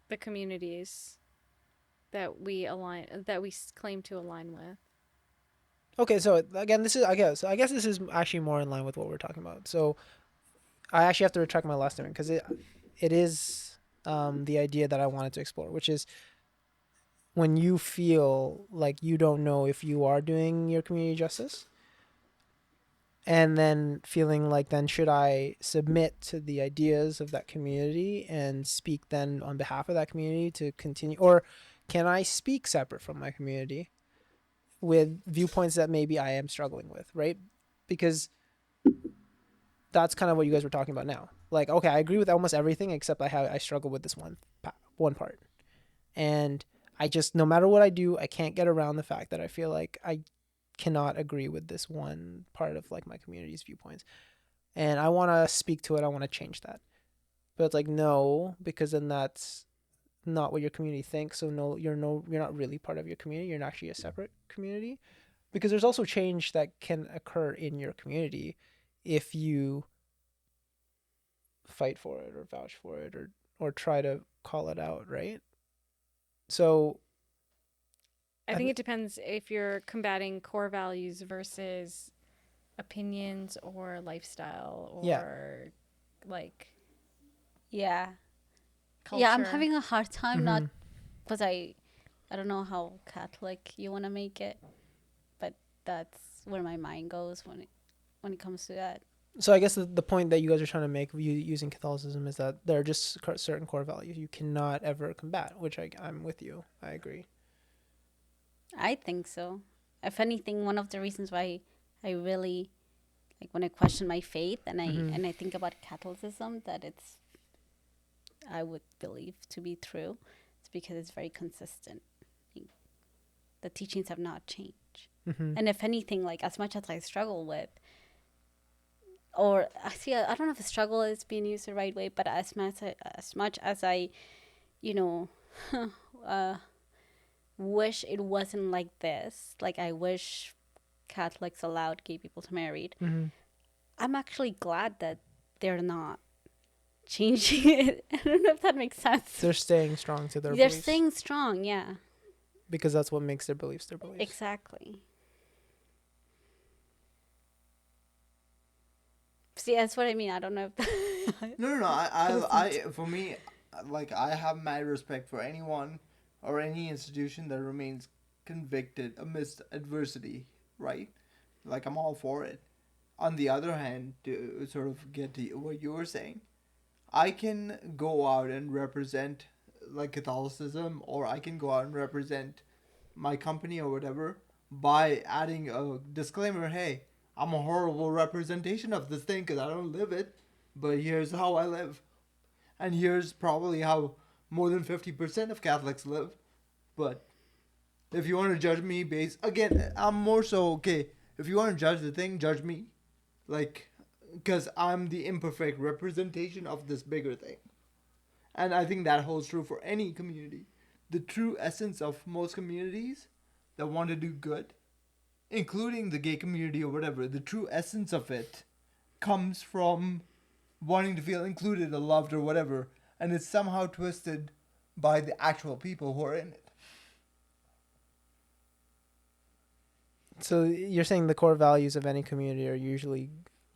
the communities that we claim to align with? Okay, so again, I guess this is actually more in line with what we're talking about. So I actually have to retract my last statement because it is the idea that I wanted to explore, which is when you feel like you don't know if you are doing your community justice, and then feeling like then should I submit to the ideas of that community and speak then on behalf of that community to continue, or can I speak separate from my community with viewpoints that maybe I am struggling with, right? Because that's kind of what you guys were talking about now. Like, okay, I agree with almost everything except I struggle with this one part, and I just, no matter what I do, I can't get around the fact that I feel like I cannot agree with this one part of like my community's viewpoints, and I want to speak to it. I want to change that, but it's like no, because then that's not what your community thinks. So you're not really part of your community. You're actually a separate community, because there's also change that can occur in your community if you fight for it or vouch for it or try to call it out, right? So I think it depends if you're combating core values versus opinions or lifestyle or Yeah. like Yeah. culture. Yeah, I'm having a hard time not Mhm. because I don't know how Catholic you want to make it, but that's where my mind goes when it comes to that. So I guess the point that you guys are trying to make using Catholicism is that there are just certain core values you cannot ever combat, which I'm with you. I agree. I think so. If anything, one of the reasons why I really like when I question my faith and I think about Catholicism that I would believe to be true, it's because it's very consistent. The teachings have not changed. And if anything, like as much as I struggle with, or actually, I don't know if struggle is being used the right way, but as much as I, you know, wish it wasn't like this. Like I wish Catholics allowed gay people to marry. I'm actually glad that they're not changing it. I don't know if that makes sense. They're staying strong to their They're beliefs staying strong, yeah. because that's what makes their beliefs their beliefs. Exactly. See, that's what I mean. I don't know if No. I for me, like I have mad respect for anyone or any institution that remains convicted amidst adversity, right? Like I'm all for it. On the other hand, to sort of get to what you were saying, I can go out and represent like Catholicism, or I can go out and represent my company or whatever by adding a disclaimer. Hey, I'm a horrible representation of this thing because I don't live it, but here's how I live. and here's probably how more than 50% of Catholics live. But if you want to judge me based, again, I'm more so, okay, if you want to judge the thing, judge me. Like, because I'm the imperfect representation of this bigger thing. And I think that holds true for any community. The true essence of most communities that want to do good, including the gay community or whatever, the true essence of it comes from wanting to feel included or loved or whatever, and it's somehow twisted by the actual people who are in it. So you're saying the core values of any community are usually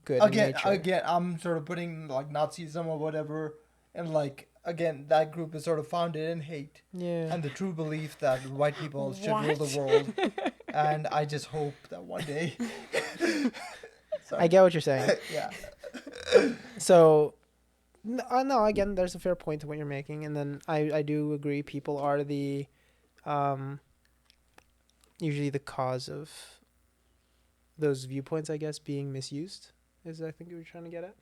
good in nature. Again, I'm sort of putting like Nazism or whatever, and like again, that group is sort of founded in hate. Yeah. And the true belief that white people should rule the world. And I just hope that one day. I get what you're saying. Yeah. So, no, again, there's a fair point to what you're making, and then I do agree. People are the, usually the cause of those viewpoints, I guess, being misused. Is I think you were trying to get at.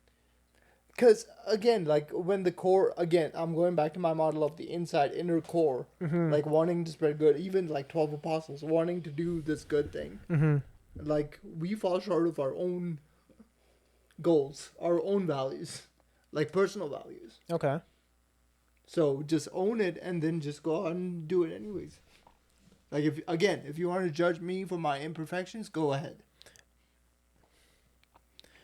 Because again, like when the core, again, I'm going back to my model of the inside inner core, like wanting to spread good. Even like 12 apostles wanting to do this good thing. Like we fall short of our own goals, our own values, like personal values. Okay. So just own it and then just go out and do it anyways. Like if you want to judge me for my imperfections, go ahead.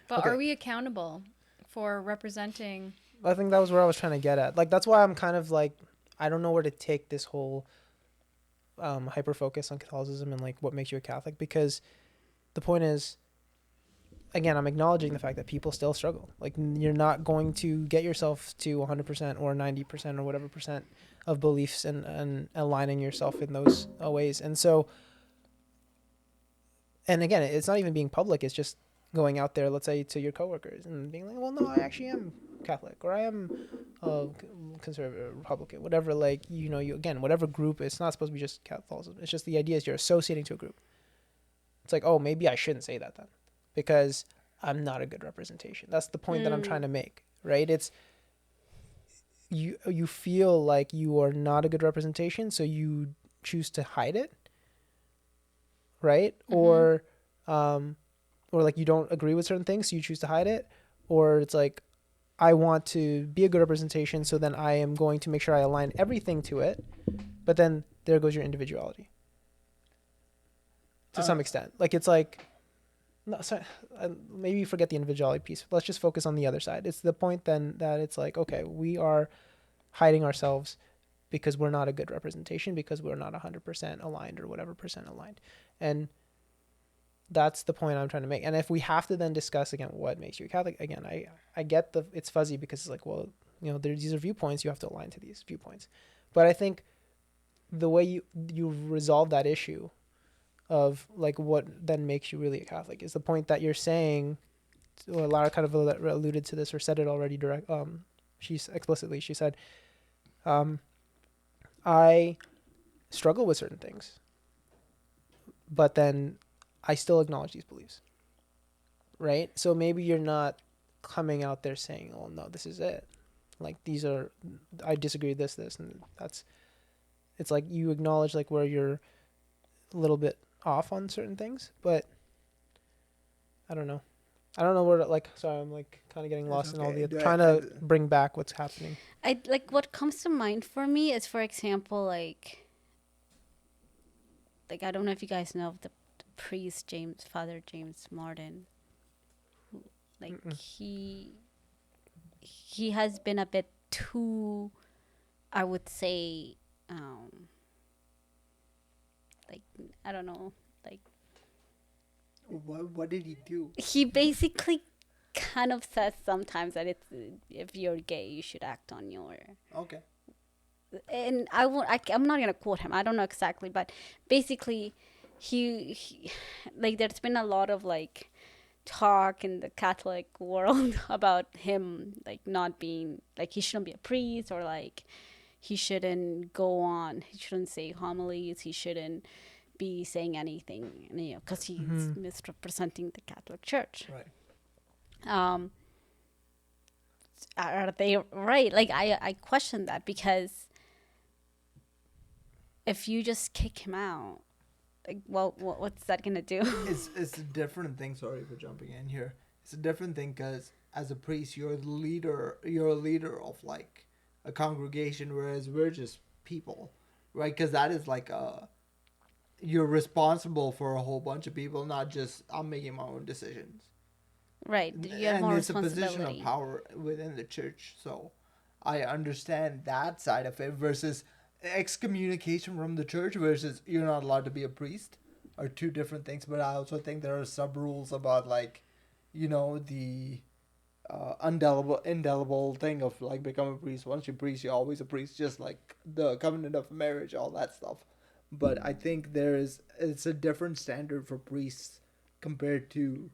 But Okay. are we accountable for representing? I think that was where I was trying to get at. Like, that's why I'm kind of like, I don't know where to take this whole hyper focus on Catholicism and like what makes you a Catholic, because the point is, again, I'm acknowledging the fact that people still struggle. Like, you're not going to get yourself to 100% or 90% or whatever percent of beliefs and aligning yourself in those ways. And so, and again, it's not even being public. It's just going out there, let's say, to your coworkers and being like, well, no, I actually am Catholic, or I am conservative, Republican, whatever. Like, you again, whatever group, it's not supposed to be just Catholicism. It's just the idea is you're associating to a group. It's like, oh, maybe I shouldn't say that then, because I'm not a good representation. That's the point that I'm trying to make, right? It's you feel like you are not a good representation, so you choose to hide it, right? Or like you don't agree with certain things, so you choose to hide it. Or it's like, I want to be a good representation, so then I am going to make sure I align everything to it. But then there goes your individuality. To some extent. Like, it's like, no, sorry, maybe you forget the individuality piece. Let's just focus on the other side. It's the point then that it's like, okay, we are hiding ourselves because we're not a good representation, because we're not 100% aligned or whatever percent aligned. And that's the point I'm trying to make. And if we have to then discuss again what makes you a Catholic, again, I get it's fuzzy, because it's like, well, these are viewpoints, you have to align to these viewpoints. But I think the way you resolve that issue of like what then makes you really a Catholic is the point that you're saying. Well, Lara kind of alluded to this or said it already she said, I struggle with certain things, but then I still acknowledge these beliefs, right? So maybe you're not coming out there saying, oh no, this is it, like these are, I disagree with this, and that's, it's like you acknowledge like where you're a little bit off on certain things, but I don't know where to, like, sorry, I'm like kind of getting lost in all the trying to bring back what's happening. I like what comes to mind for me is, for example, like I don't know if you guys know of the priest Father James Martin. Like he has been a bit too, I would say, like, I don't know, like, what did he do? he basically kind of says sometimes that if you're gay, you should act on your. Okay. And I'm not gonna quote him. I don't know exactly, but basically, he like, there's been a lot of like talk in the Catholic world about him like not being, like, he shouldn't be a priest, or like he shouldn't say homilies, he shouldn't be saying anything, because he's misrepresenting the Catholic Church. Right. are they right? Like I question that, because if you just kick him out, like, well, what's that gonna do? It's a different thing. Sorry for jumping in here. It's a different thing because as a priest, you're the leader. You're a leader of like a congregation, whereas we're just people, right? Because that is like a you're responsible for a whole bunch of people, not just I'm making my own decisions. Right, you have And more it's a position of responsibility. power within the church. So I understand that side of it versus excommunication from the church versus you're not allowed to be a priest are two different things. But I also think there are sub rules about like, the indelible thing of like become a priest. Once you're a priest, you're always a priest, just like the covenant of marriage, all that stuff. But I think it's a different standard for priests compared to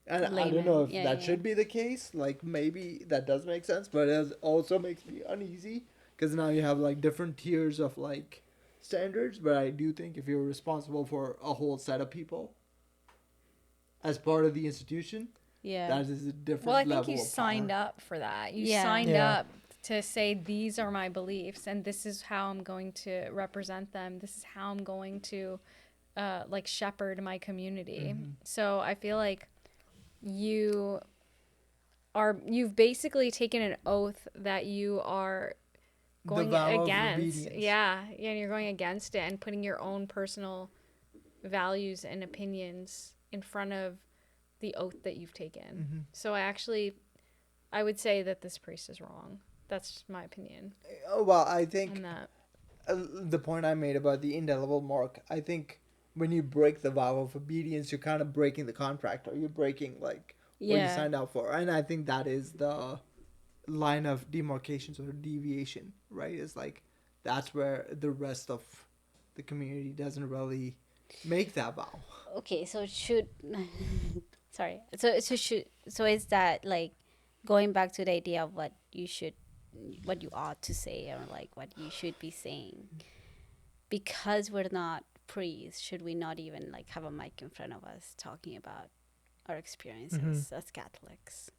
and I don't know Layman, if yeah, that yeah. should be the case. Like maybe that does make sense, but it also makes me uneasy because now you have like different tiers of like standards. But I do think if you're responsible for a whole set of people as part of the institution, Yeah. that is a different Well, I think level you of signed power. up for that. You Yeah. signed Yeah. up to say, these are my beliefs and this is how I'm going to represent them. This is how I'm going to like shepherd my community. Mhm. So I feel like you've basically taken an oath that you are The going vow of against. obedience. Yeah, and you're going against it and putting your own personal values and opinions in front of the oath that you've taken. Mhm. So I would say that this priest is wrong. That's my opinion Well, I on think that. the point I made about the indelible mark, I think when you break the vow of obedience, you're kind of breaking the contract, or you're breaking like what you Yeah. signed out for, and I think that is the line of demarcation or deviation, right? It's like that's where the rest of the community doesn't really make that vow. Okay, so it should sorry. So is that like going back to the idea of what you ought to say, or like what you should be saying? Because we're not priests, should we not even like have a mic in front of us talking about our experiences as Catholics?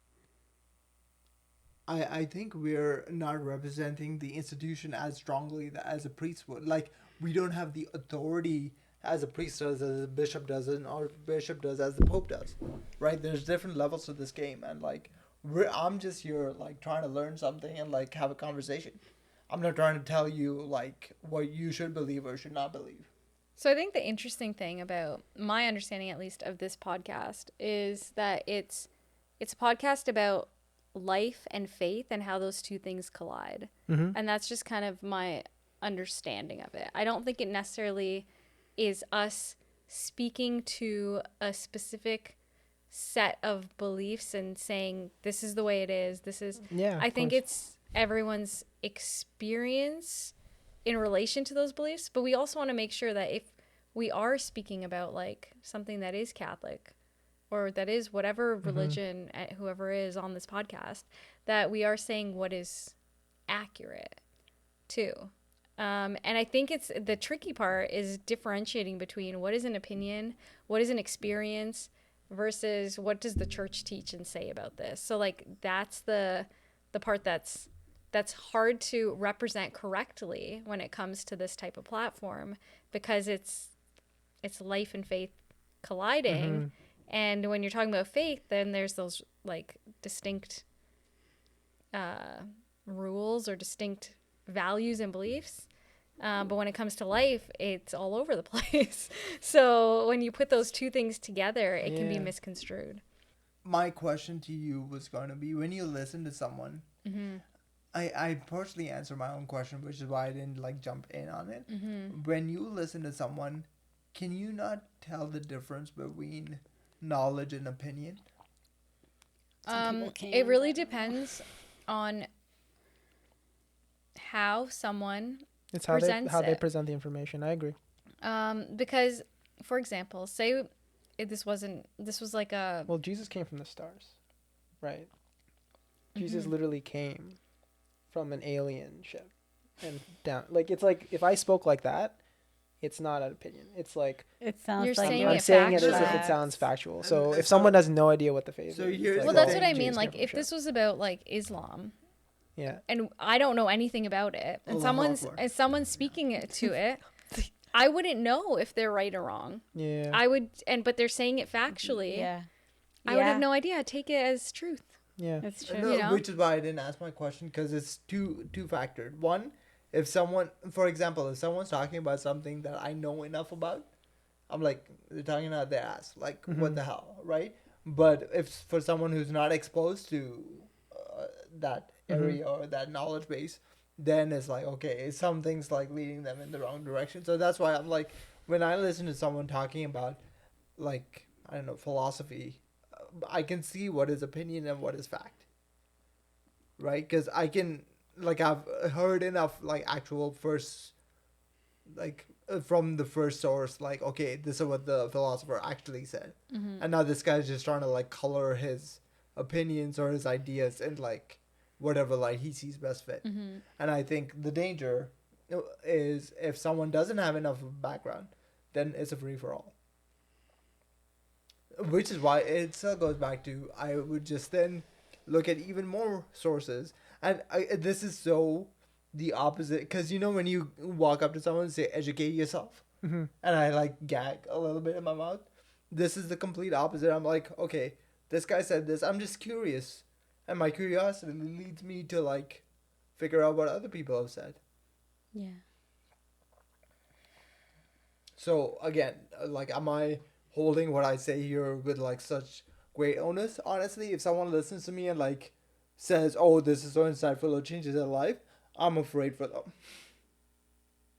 I think we're not representing the institution as strongly as a priest would. Like we don't have the authority as a priest does, as a bishop does, as an archbishop does, as the pope does, right? There's different levels to this game, and like I'm just here like trying to learn something and like have a conversation. I'm not trying to tell you like what you should believe or should not believe. So I think the interesting thing about my understanding, at least, of this podcast is that it's a podcast about life and faith and how those two things collide. Mm-hmm. And that's just kind of my understanding of it. I don't think it necessarily is us speaking to a specific set of beliefs and saying this is the way it is. This is Yeah. I of think course. it's everyone's experience in relation to those beliefs, but we also want to make sure that if we are speaking about like something that is Catholic or that is whatever religion whoever is on this podcast, that we are saying what is accurate too. And I think it's the tricky part is differentiating between what is an opinion, what is an experience, versus what does the church teach and say about this. So like that's the part that's hard to represent correctly when it comes to this type of platform, because it's life and faith colliding. And when you're talking about faith, then there's those like distinct rules or distinct values and beliefs. But when it comes to life, it's all over the place. So when you put those two things together, it can be Yeah. misconstrued. My question to you was going to be when you listen to someone, I partially answer my own question, which is why I didn't like jump in on it. When you listen to someone, can you not tell the difference between knowledge and opinion? Some people can. It really depends on how someone It's how presents they it. present the information. I agree. Because, for example, say this was like a Well, Jesus came from the stars, right? Jesus literally came from an alien ship and down. Like it's like if I spoke like that, it's not an opinion. It's like It sounds You're like saying I'm it saying it as if factual. it sounds factual. And- So and if someone so- has no idea what the faith so is, it's here's like, Well, the that's thing. what I James mean. came Like, from if Shep. this was about like Islam, yeah, and I don't know anything about it, and Allahu Akbar. someone's speaking it to it, I wouldn't know if they're right or wrong. yeah, I would, but they're saying it factually. yeah. I would have no idea. I'd take it as truth. yeah. It's true. No, You know? which is why I didn't ask my question, because it's two factored. One, if someone, for example, if someone's talking about something that I know enough about, I'm like, they're talking out their ass. Like, what the hell, right? But if for someone who's not exposed to that area or that knowledge base, then it's like, okay, something's like leading them in the wrong direction. So that's why I'm like, when I listen to someone talking about, like, I don't know, philosophy, I can see what is opinion and what is fact, right? Because I can, like, I've heard enough, like, actual first, like, from the first source, like, okay, this is what the philosopher actually said. And now this guy's just trying to, like, color his opinions or his ideas in, like, whatever light he sees best fit. And I think the danger is if someone doesn't have enough of a background, then it's a free-for-all. Which is why it still goes back to, I would just then look at even more sources. And this is so the opposite, because you know when you walk up to someone and say, educate yourself, and I like gag a little bit in my mouth, this is the complete opposite. I'm like, okay, this guy said this, I'm just curious, and my curiosity leads me to like figure out what other people have said. Yeah. So again, like, am I holding what I say here with like such great onus? Honestly, if someone listens to me and like says, "Oh, this is so insightful," or changes their life, I'm afraid for them,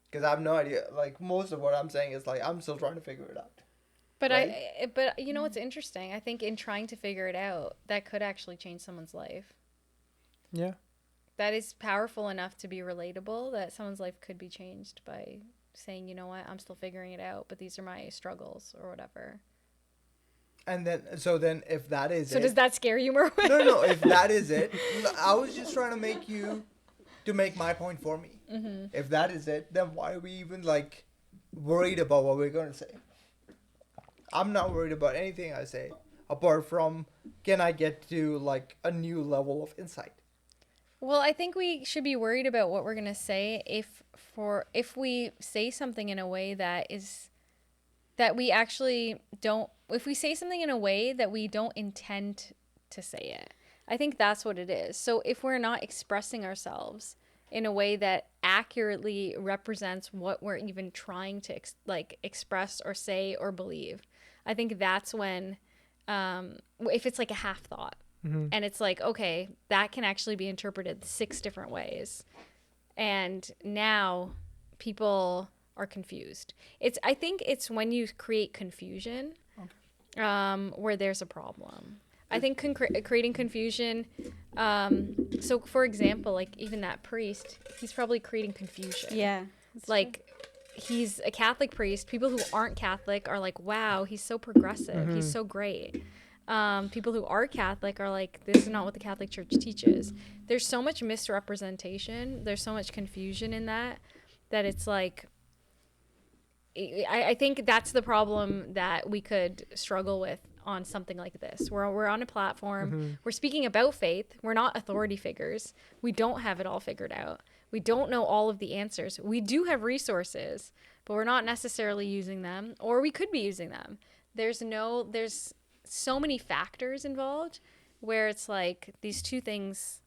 because I have no idea. Like, most of what I'm saying is like, I'm still trying to figure it out. But Right? but you know what's interesting? I think in trying to figure it out, that could actually change someone's life. Yeah. That is powerful enough to be relatable, that someone's life could be changed by saying, you know what, I'm still figuring it out, but these are my struggles or whatever. And then, so then, if that is So it, does that scare you, Merwin? no, if that is it, I was just trying to make my point for me. If that is it, then why are we even like worried about what we're gonna say? I'm not worried about anything I say, apart from, can I get to like a new level of insight? Well, I think we should be worried about what we're going to say if we say something in a way that we actually don't, if we say something in a way that we don't intend to say it. I think that's what it is. So if we're not expressing ourselves in a way that accurately represents what we're even trying to express or say or believe, I think that's when, if it's like a half thought, and it's like, okay, that can actually be interpreted 6 different ways, and now people are confused. I think it's when you create confusion, where there's a problem. I think creating confusion. So, for example, like even that priest, he's probably creating confusion. Yeah. Like, he's a Catholic priest. People who aren't Catholic are like, wow, he's so progressive. He's so great. People who are Catholic are like, this is not what the Catholic Church teaches. There's so much misrepresentation. There's so much confusion in that it's like, I think that's the problem that we could struggle with on something like this. We're on a platform. We're speaking about faith. We're not authority figures. We don't have it all figured out. We don't know all of the answers. We do have resources, but we're not necessarily using them, or we could be using them. There's so many factors involved where it's like these two things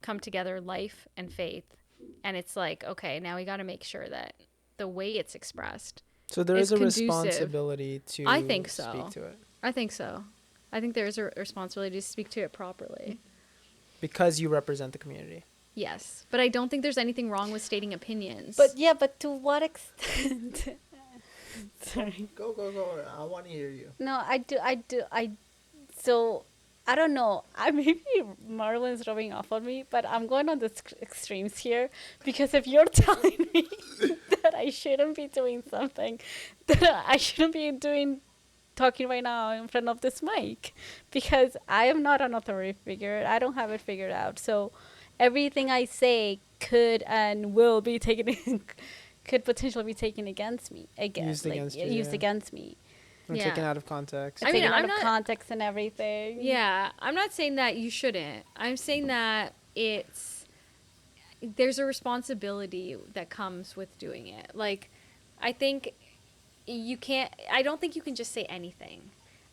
come together, life and faith. And it's like, okay, now we got to make sure that the way it's expressed So there is is a conducive. responsibility to I think so. speak to it. I think so. I think there is a responsibility to speak to it properly. Because you represent the community. Yes. But I don't think there's anything wrong with stating opinions. But to what extent? Sorry. Go. I want to hear you. No, so I don't know. Maybe Marlon's rubbing off on me, but I'm going on the extremes here, because if you're telling me that I shouldn't be doing something, that I shouldn't be talking right now in front of this mic, because I am not an authority figure. I don't have it figured out. So everything I say could and will be taken could potentially be taken against me again, Used like against you, used yeah. against me, Or Yeah. taken out of context. I mean, taken out I'm of not- context and everything. Yeah, I'm not saying that you shouldn't. I'm saying that there's a responsibility that comes with doing it. Like, I think I don't think you can just say anything.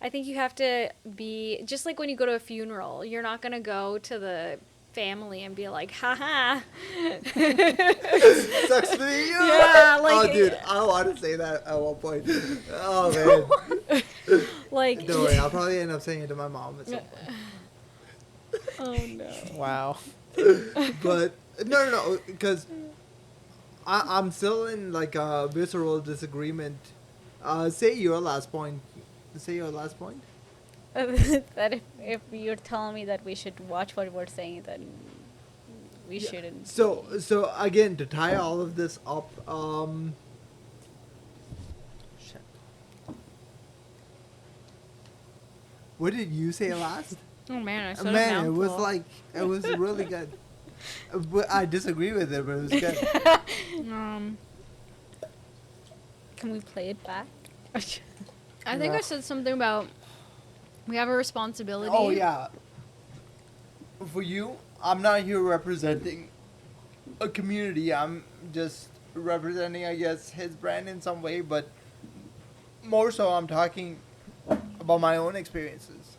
I think you have to be, just like when you go to a funeral, you're not going to go to the family and be like, haha. Sucks to be you. Yeah, like- oh, dude, I want to say that at one point. Oh man. Like, Don't worry, I'll probably end up saying it to my mom at some point. oh no. Wow. But no, because I'm still in like a visceral disagreement. Say your last point. Say your last point. That if you're telling me that we should watch what we're saying, then we Yeah. shouldn't. So again, to tie all of this up, shit. What did you say last? Oh man, I said a Man, it was mouthful. like it was really good. But I disagree with it, but it was good. Can we play it back? I think No. I said something about we have a responsibility. Oh yeah. For you, I'm not here representing a community. I'm just representing, I guess, his brand in some way, but more so I'm talking about my own experiences.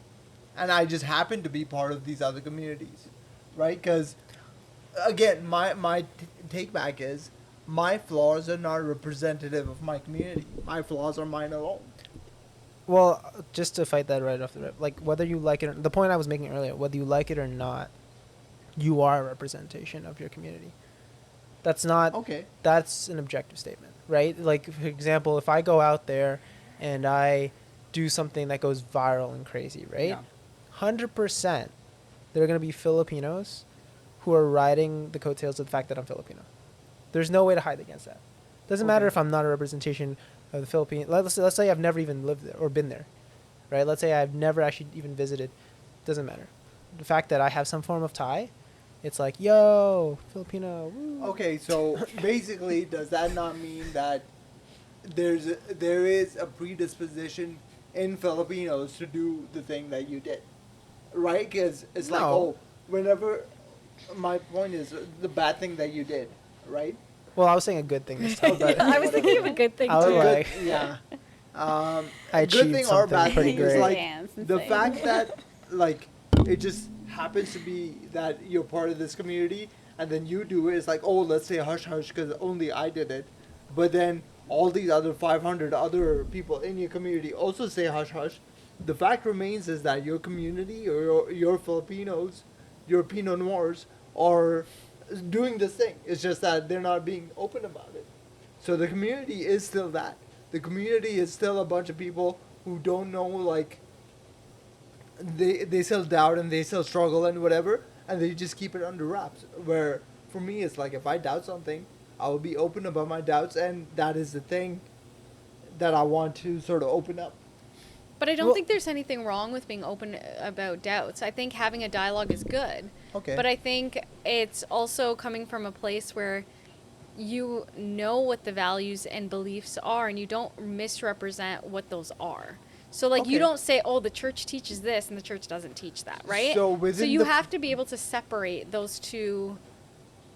And I just happen to be part of these other communities, right? Because, again, my take back is my flaws are not representative of my community. My flaws are mine alone. Well, just to fight that right off the rip, like whether you like it, or, the point I was making earlier, whether you like it or not, you are a representation of your community. That's not. Okay. That's an objective statement, right? Like for example, if I go out there and I do something that goes viral and crazy, right? Yeah. 100%, there are going to be Filipinos who are riding the coattails of the fact that I'm Filipino. There's no way to hide against that. Doesn't matter Okay. if I'm not a representation of the Philippines. Let's say I've never even lived there or been there, right? Let's say I've never actually even visited. Doesn't matter. The fact that I have some form of tie, it's like, yo, Filipino. Woo. Okay, so basically, does that not mean that there is a predisposition in Filipinos to do the thing that you did, right? Because it's like, No. oh, whenever my point is the bad thing that you did, right? Well, I was saying a good thing this time, but I was thinking of a good thing I was too. like- Good, yeah. I Good achieved thing or something bad pretty thing is great. like Dance and the sing. fact that like it just happens to be that you're part of this community, and then you do it. It's like, oh, let's say hush hush because only I did it, but then all these other 500 other people in your community also say hush hush. The fact remains is that your community or your Filipinos, your Pinot Noirs are doing this thing. It's just that they're not being open about it. So the community is still that. The community is still a bunch of people who don't know, like, they still doubt and they still struggle and whatever, and they just keep it under wraps. Where for me, it's like if I doubt something, I will be open about my doubts, and that is the thing that I want to sort of open up. But I don't Well- think there's anything wrong with being open about doubts. I think having a dialogue is good. Okay. But I think it's also coming from a place where you know what the values and beliefs are and you don't misrepresent what those are. So like you Okay. don't say, "Oh, the church teaches this and the church doesn't teach that," right? So So within you the- have to be able to separate those two.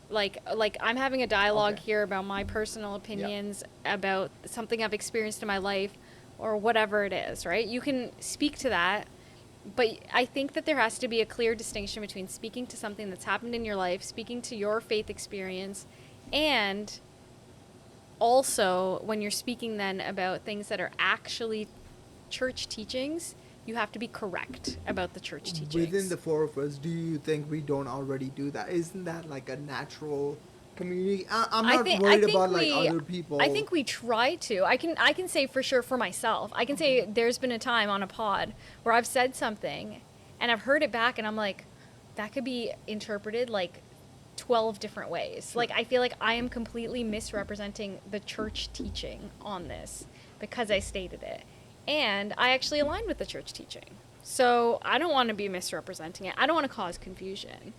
Like I'm having a dialogue Okay. here about my personal opinions about something I've experienced in my life or whatever it is, right? You can speak to that, but I think that there has to be a clear distinction between speaking to something that's happened in your life, speaking to your faith experience, and also when you're speaking then about things that are actually church teachings, you have to be correct about the church teachings. Within the four of us, do you think we don't already do that? Isn't that like a natural community? I'm not worried about like other people. I think we try to. I can say for sure for myself. I can say there's been a time on a pod where I've said something and I've heard it back and I'm like, that could be interpreted like 12 different ways. Like I feel like I am completely misrepresenting the church teaching on this because I stated it. And I actually aligned with the church teaching. So I don't want to be misrepresenting it. I don't want to cause confusion.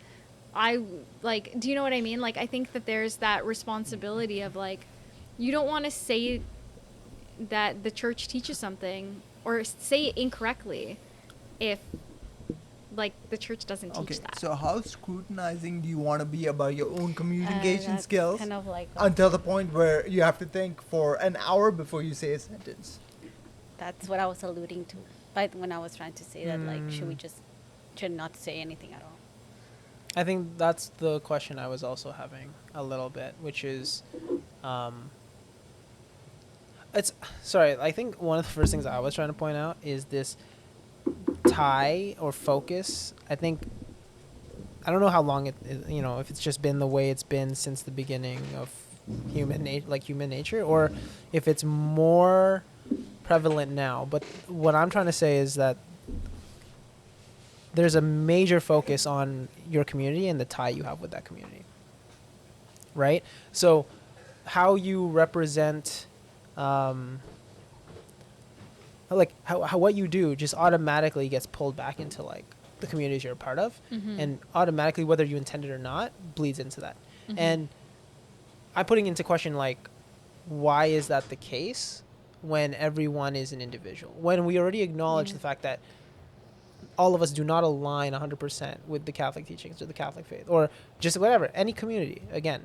Do you know what I mean? Like, I think that there's that responsibility of like, you don't want to say that the church teaches something or say it incorrectly if like the church doesn't teach Okay, that. so how scrutinizing do you want to be about your own communication That's skills kind of like until the point where you have to think for an hour before you say a sentence? that's what I was alluding to, but when I was trying to say that, like, should not say anything at all. I think that's the question I was also having a little bit, which is, it's sorry. I think one of the first things I was trying to point out is this tie or focus. I think I don't know how long it is, if it's just been the way it's been since the beginning of human nature, or if it's more prevalent now. But what I'm trying to say is that there's a major focus on your community and the tie you have with that community, right? So how you represent, like how what you do just automatically gets pulled back into like the communities you're a part of, and automatically, whether you intend it or not, bleeds into that. And I'm putting into question, like, why is that the case when everyone is an individual, when we already acknowledge the fact that all of us do not align 100% with the Catholic teachings or the Catholic faith, or just whatever, any community. Again,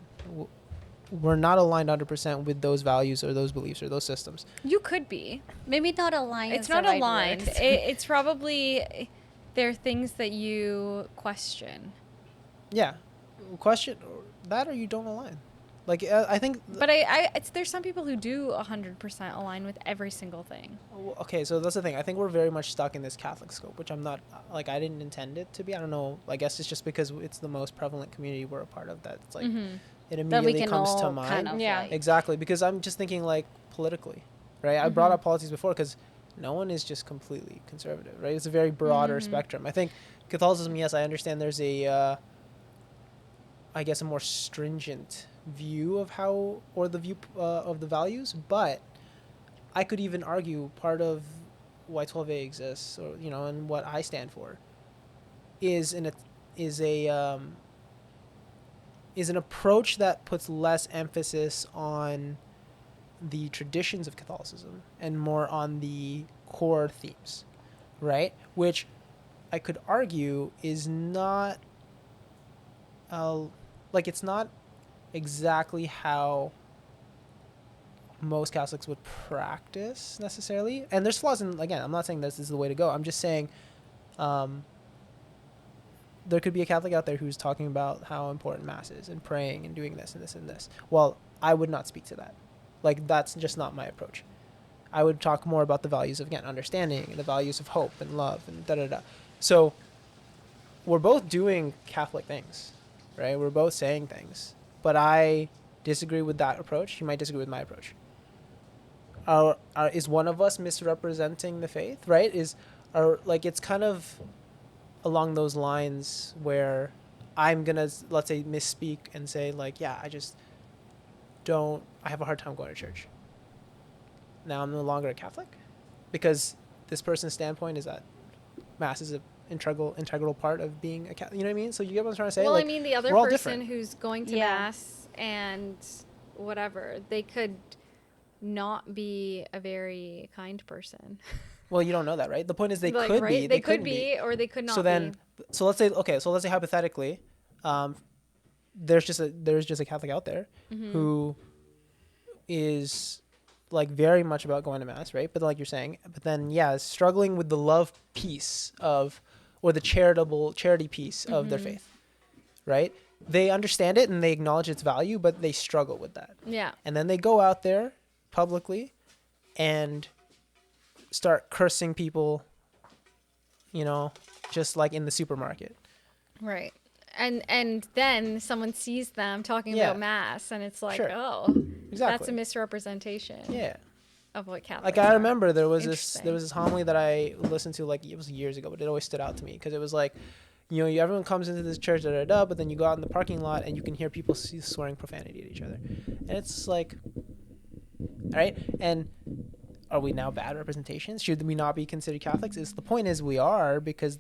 we're not aligned 100% with those values or those beliefs or those systems. You could be. Maybe not aligned. It's is not the right aligned. word. It's probably there are things that you question. Yeah, question that, or you don't align. Like I think. But there's some people who do 100% align with every single thing. Okay, so that's the thing. I think we're very much stuck in this Catholic scope, which I'm not, like, I didn't intend it to be. I don't know. I guess it's just because it's the most prevalent community we're a part of that it's like it That we immediately can comes to all mind. kind of Yeah. like, Exactly, because I'm just thinking like politically, right? I brought up politics before because no one is just completely conservative, right? It's a very broader spectrum. I think Catholicism, yes, I understand there's a, I guess, a more stringent view of how, or the view of the values, but I could even argue part of why 12A exists, or and what I stand for, is is an approach that puts less emphasis on the traditions of Catholicism and more on the core themes, right? Which I could argue is not, like, it's not exactly how most Catholics would practice necessarily. And there's flaws in, again, I'm not saying this is the way to go. I'm just saying there could be a Catholic out there who's talking about how important Mass is and praying and doing this and this and this. Well, I would not speak to that. Like, that's just not my approach. I would talk more about the values of, again, understanding and the values of hope and love and da-da-da. So we're both doing Catholic things, right? We're both saying things. But I disagree with that approach. You might disagree with my approach. Is one of us misrepresenting the faith, right? It's kind of along those lines where I'm going to, let's say, misspeak and say, like, yeah, I have a hard time going to church. Now I'm no longer a Catholic because this person's standpoint is that Mass is an integral part of being a Catholic. You know what I mean? So you get what I'm trying to say? Well, like, I mean, the other we're all person different. who's going to Yeah. Mass and whatever, they could not be a very kind person. Well, you don't know that, right? The point is they Like, could right? be. They could couldn't be, or they could not So then, be. so let's say hypothetically, there's just a Catholic out there who is like very much about going to Mass, right? But like you're saying, but then struggling with the love piece of, or the charity piece of their faith, right? They understand it and they acknowledge its value, but they struggle with that. Yeah. And then they go out there publicly and start cursing people, just like in the supermarket. Right. And then someone sees them talking Yeah. about Mass, and it's like, Sure. oh, Exactly. that's a misrepresentation Yeah. of what Catholics Like, I are. remember there was Interesting. this homily that I listened to, like, it was years ago, but it always stood out to me because it was like, everyone comes into this church, but then you go out in the parking lot and you can hear people swearing profanity at each other. And it's like, all right, and are we now bad representations? Should we not be considered Catholics? The point is we are, because,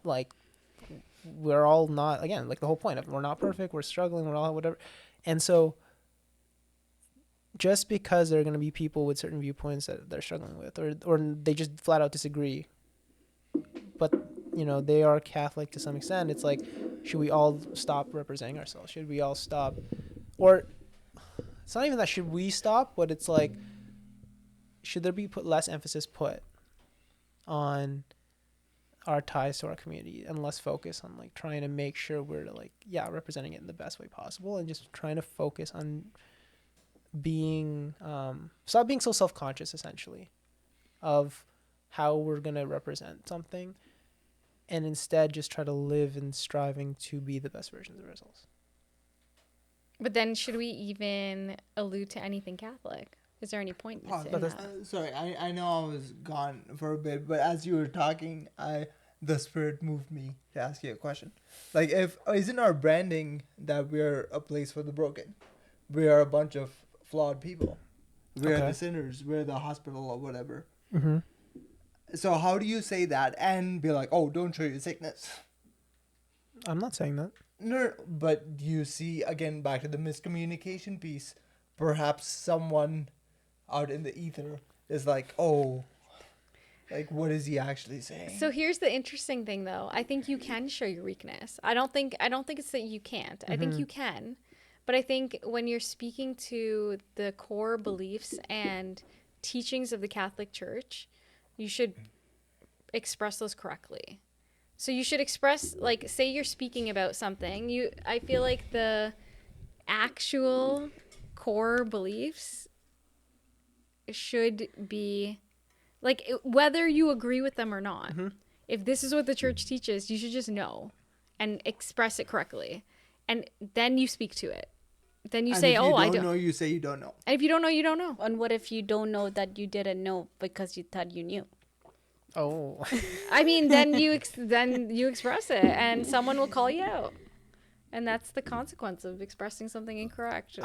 like, we're all not, again, like the whole point of, we're not perfect, we're struggling, we're all whatever. And so just because there are going to be people with certain viewpoints that they're struggling with, or they just flat out disagree, but they are Catholic to some extent, it's like, should we all stop representing ourselves? Should we all stop? Or it's not even that should we stop, but it's like, should there be less emphasis put on our ties to our community and less focus on like trying to make sure we're like representing it in the best way possible, and just trying to focus on being stop being so self-conscious essentially of how we're going to represent something, and instead just try to live in striving to be the best versions of ourselves. But then should we even allude to anything Catholic? Is there any point in saying that? Sorry, I know I was gone for a bit, but as you were talking, the spirit moved me to ask you a question. Like, isn't our branding that we're a place for the broken? We are a bunch of flawed people. We're the sinners. We're the hospital or whatever. Mm-hmm. So how do you say that and be like, oh, don't show your sickness? I'm not saying that. No, but you see, again, back to the miscommunication piece, perhaps someone out in the ether is like, oh, like, what is he actually saying? So here's the interesting thing, though. I think you can show your weakness. I don't think it's that you can't. Mm-hmm. I think you can. But I think when you're speaking to the core beliefs and teachings of the Catholic Church, you should express those correctly. So you should express, like, say you're speaking about something. I feel like the actual core beliefs should be, like, whether you agree with them or not. Mm-hmm. If this is what the church teaches, you should just know and express it correctly. And then you speak to it. Then you say, "Oh, I don't know." You say you don't know. And if you don't know, you don't know. And what if you don't know that you didn't know because you thought you knew? Oh. I mean, then you express it, and someone will call you out, and that's the consequence of expressing something incorrect.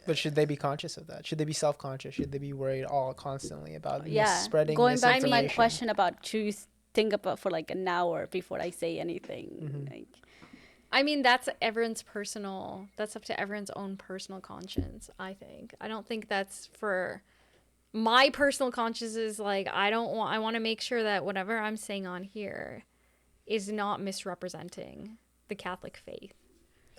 But should they be conscious of that? Should they be self-conscious? Should they be worried all constantly about spreading going back to my misinformation? question about think about for like an hour before I say anything. Mm-hmm. Like, I mean, that's up to everyone's own personal conscience, I think. I don't think that's for my personal conscience. Is like, I want to make sure that whatever I'm saying on here is not misrepresenting the Catholic faith.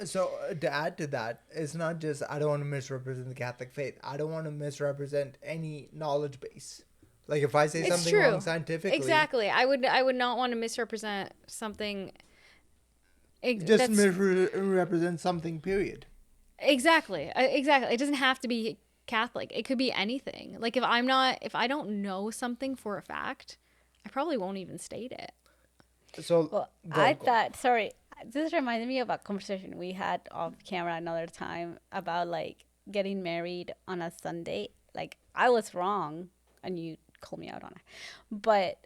So to add to that, it's not just I don't want to misrepresent the Catholic faith. I don't want to misrepresent any knowledge base. Like, if I say something wrong scientifically, exactly, I would not want to misrepresent something. Just misrepresent something. Period. Exactly. It doesn't have to be Catholic. It could be anything. Like, if I don't know something for a fact, I probably won't even state it. So sorry, this reminded me of a conversation we had off camera another time about like getting married on a Sunday. Like, I was wrong and you called me out on it, but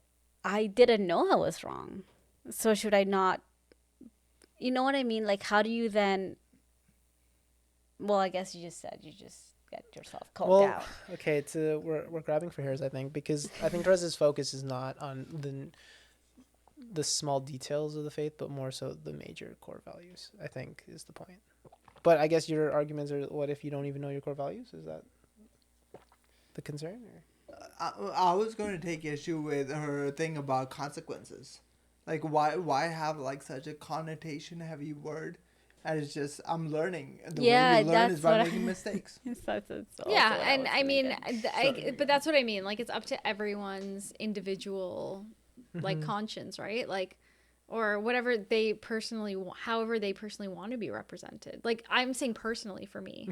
I didn't know I was wrong. So should I not? You know what I mean? Like, how do you then? Well, I guess you just said you just get yourself called out. Okay, we're grabbing for hairs, I think, because I think Teresa's focus is not on the small details of the faith, but more so the major core values, I think, is the point. But I guess your arguments are, what if you don't even know your core values? Is that the concern? Or? I was going to take issue with her thing about consequences. Like, why have like such a connotation heavy word? And it's just, I'm learning. The way we learn is by making mistakes. Yeah, and I mean, but that's what I mean. Like, it's up to everyone's individual, like, conscience, right? Like, or whatever however they personally want to be represented. Like, I'm saying personally for me,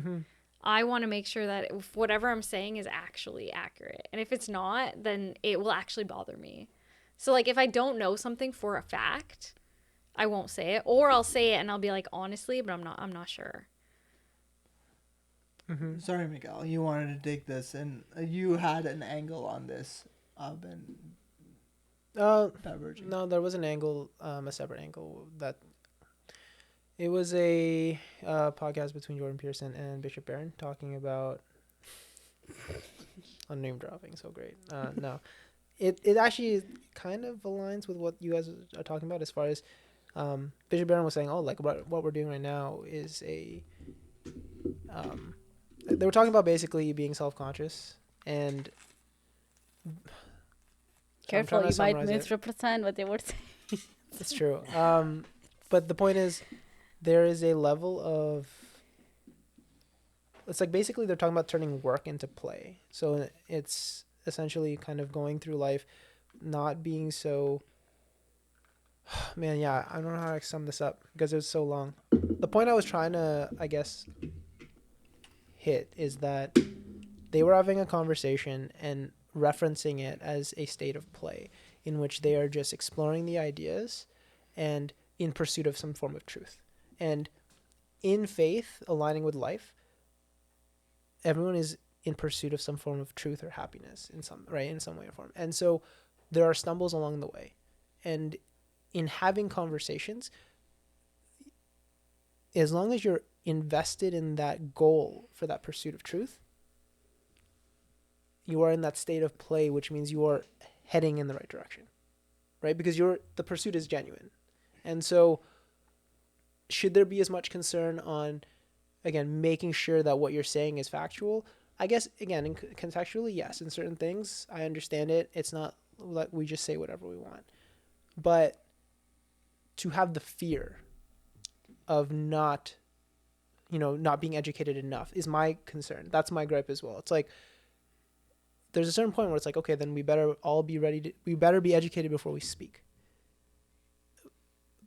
I want to make sure that if whatever I'm saying is actually accurate. And if it's not, then it will actually bother me. So, like, if I don't know something for a fact, I won't say it, or I'll say it and I'll be like, honestly, but I'm not sure. Mm-hmm. Sorry, Miguel, you wanted to take this, and you had an angle on this. I've been diverging. No, there was an angle, a separate angle that it was a podcast between Jordan Peterson and Bishop Barron talking about name dropping. So great. No. It actually kind of aligns with what you guys are talking about, as far as Bishop Barron was saying, like, what we're doing right now is they were talking about basically being self-conscious, and Careful, you might summarize it. misrepresent what they were saying. It's true. But the point is, there is a level of. It's like basically they're talking about turning work into play. So it's essentially kind of going through life, not being so. Man, yeah, I don't know how to sum this up because it was so long. The point I was trying to, I guess, hit is that they were having a conversation and referencing it as a state of play in which they are just exploring the ideas and in pursuit of some form of truth. And in faith, aligning with life, everyone is in pursuit of some form of truth or happiness in some way or form. And so there are stumbles along the way. And in having conversations, as long as you're invested in that goal for that pursuit of truth, you are in that state of play, which means you are heading in the right direction, right? Because the pursuit is genuine. And so should there be as much concern on, again, making sure that what you're saying is factual? I guess, again, contextually, yes. In certain things, I understand it. It's not like we just say whatever we want. But to have the fear of not being educated enough is my concern. That's my gripe as well. It's like, there's a certain point where it's like, okay, then we better all be we better be educated before we speak.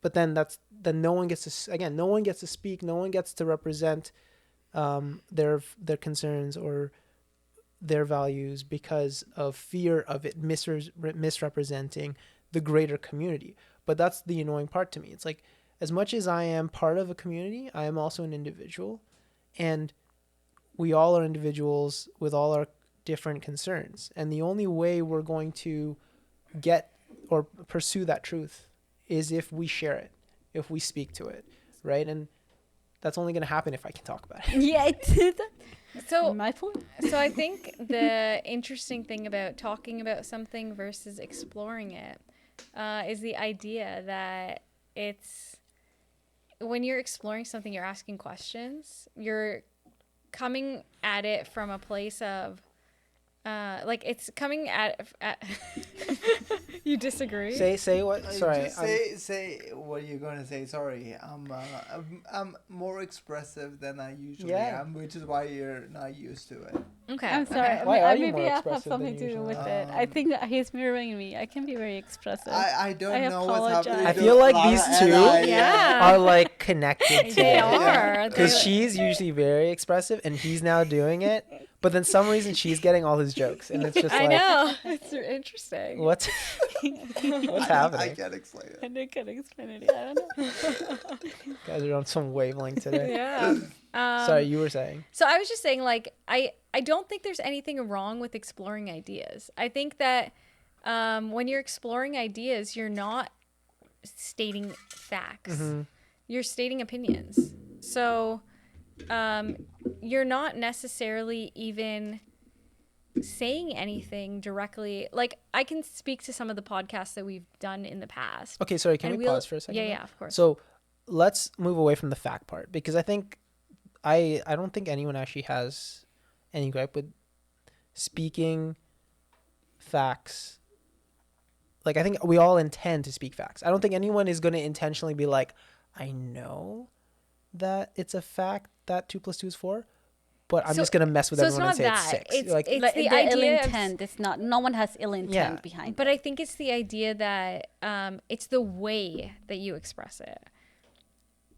But then no one gets to speak. No one gets to represent their concerns or their values because of fear of it misrepresenting the greater community. But that's the annoying part to me. It's like, as much as I am part of a community, I am also an individual, and we all are individuals with all our different concerns. And the only way we're going to get or pursue that truth is if we share it, if we speak to it, right? And that's only going to happen if I can talk about it. Yeah, it did. So My point. So I think the interesting thing about talking about something versus exploring it is the idea that it's when you're exploring something, you're asking questions, you're coming at it from a place of like it's coming at you disagree? Say what? Sorry. Just say what you're gonna say. Sorry, I'm more expressive than I usually am, which is why you're not used to it. Okay. I'm sorry. Okay. Why are you Maybe more I have expressive something than to do usual? with it. I think that he's mirroring me. I can be very expressive. I don't know what's apologize. happening. I feel like these two Yeah. are like connected They together. are. Because she's usually very expressive and he's now doing it. But then some reason she's getting all his jokes. And it's just I like, know. It's interesting. what's I happening? can't explain it. I can't explain it. I don't know. You guys are on some wavelength today. Yeah. Sorry, you were saying. So I was just saying, like, I don't think there's anything wrong with exploring ideas. I think that when you're exploring ideas, you're not stating facts. Mm-hmm. You're stating opinions. So you're not necessarily even saying anything directly. Like, I can speak to some of the podcasts that we've done in the past. Okay, sorry, can And we we'll- pause for a second? Yeah, though? yeah, of course. So let's move away from the fact part because I think I don't think anyone actually has any gripe with speaking facts. Like, I think we all intend to speak facts. I don't think anyone is going to intentionally be like, I know that it's a fact that 2 + 2 is 4, but I'm So- just going to mess with so it's everyone and not say that. it's 6. It's- Like, it's Like the the ill idea of- intent. It's not. No one has ill intent Yeah. behind. But I think it's the idea that it's the way that you express it.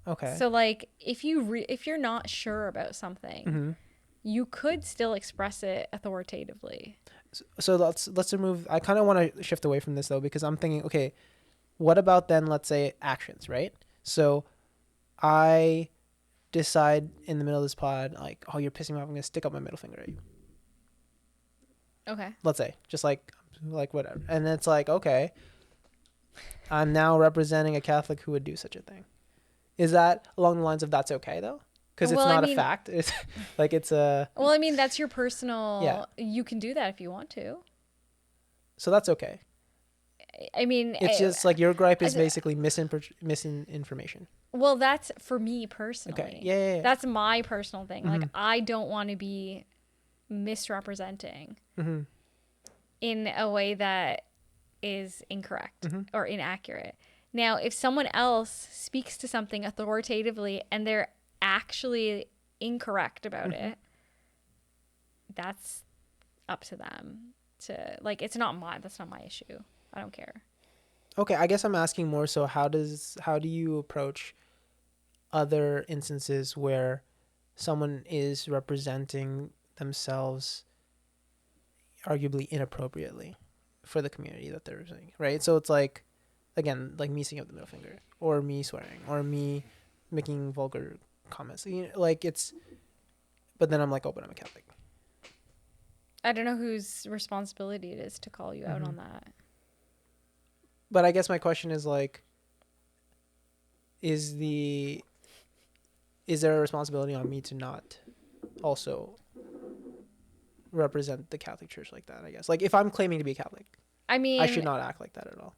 okay. So, like, if you're not sure about something, Mhm. you could still express it authoritatively. So let's remove. I kind of want to shift away from this though because I'm thinking, okay, what about then? Let's say actions, right? So I decide in the middle of this pod, like, oh, you're pissing me off. I'm gonna stick up my middle finger at you. Okay. Let's say, just like whatever, and it's like, okay, I'm now representing a Catholic who would do such a thing. Is that along the lines of that's okay though? Because Well, it's I not mean- a fact. It's like it's a. Well, I mean, that's your personal. Yeah. You can do that if you want to. So that's okay. I mean, It's just like your gripe is I- basically misinformation. well, that's for me personally. Okay. Yeah. That's my personal thing. Like, Mhm. I don't want to be misrepresenting Mm-hmm. in a way that is incorrect Mhm. or inaccurate. Now, if someone else speaks to something authoritatively and they're actually incorrect about it, that's up to them to, like, that's not my issue. I don't care. Okay, I guess I'm asking more so how do you approach other instances where someone is representing themselves arguably inappropriately for the community that they're representing, right? So it's like, again, like me seeing up the middle finger, or me swearing, or me making vulgar comments. You know, like it's, but then I'm like, oh, but I'm a Catholic. I don't know whose responsibility it is to call you out Mhm. on that. But I guess my question is like, is there a responsibility on me to not also represent the Catholic Church like that? I guess, like, if I'm claiming to be Catholic, I I should mean, not act like that at all.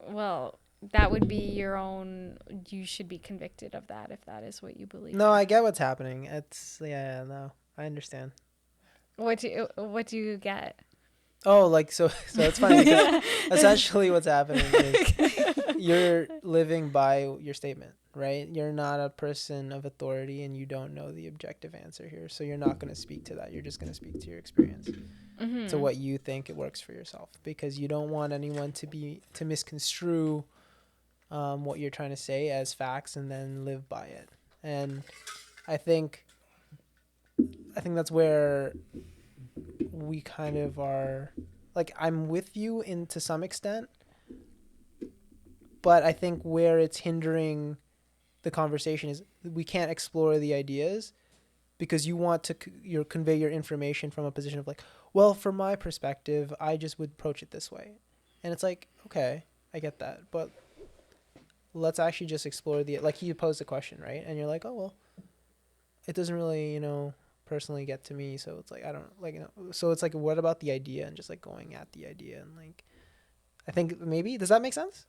well, that would be your own. You should be convicted of that if that is what you believe. No, I get what's happening. It's no, I understand. What do you get? Oh, like so it's funny because essentially what's happening is you're living by your statement, right? You're not a person of authority and you don't know the objective answer here. So you're not going to speak to that. You're just going to speak to your experience, to what you think it works for yourself, because you don't want anyone to misconstrue what you're trying to say as facts and then live by it. And I think that's where we kind of are, like, I'm with you to some extent, but I think where it's hindering the conversation is we can't explore the ideas because you want to convey your information from a position of like, well, from my perspective, I just would approach it this way. And it's like, okay, I get that, but let's actually just explore like he posed a question, right? And you're like, oh, well, it doesn't really, personally get to me. So it's like, I don't like, so it's like, what about the idea, and just like going at the idea. And like, I think maybe, does that make sense?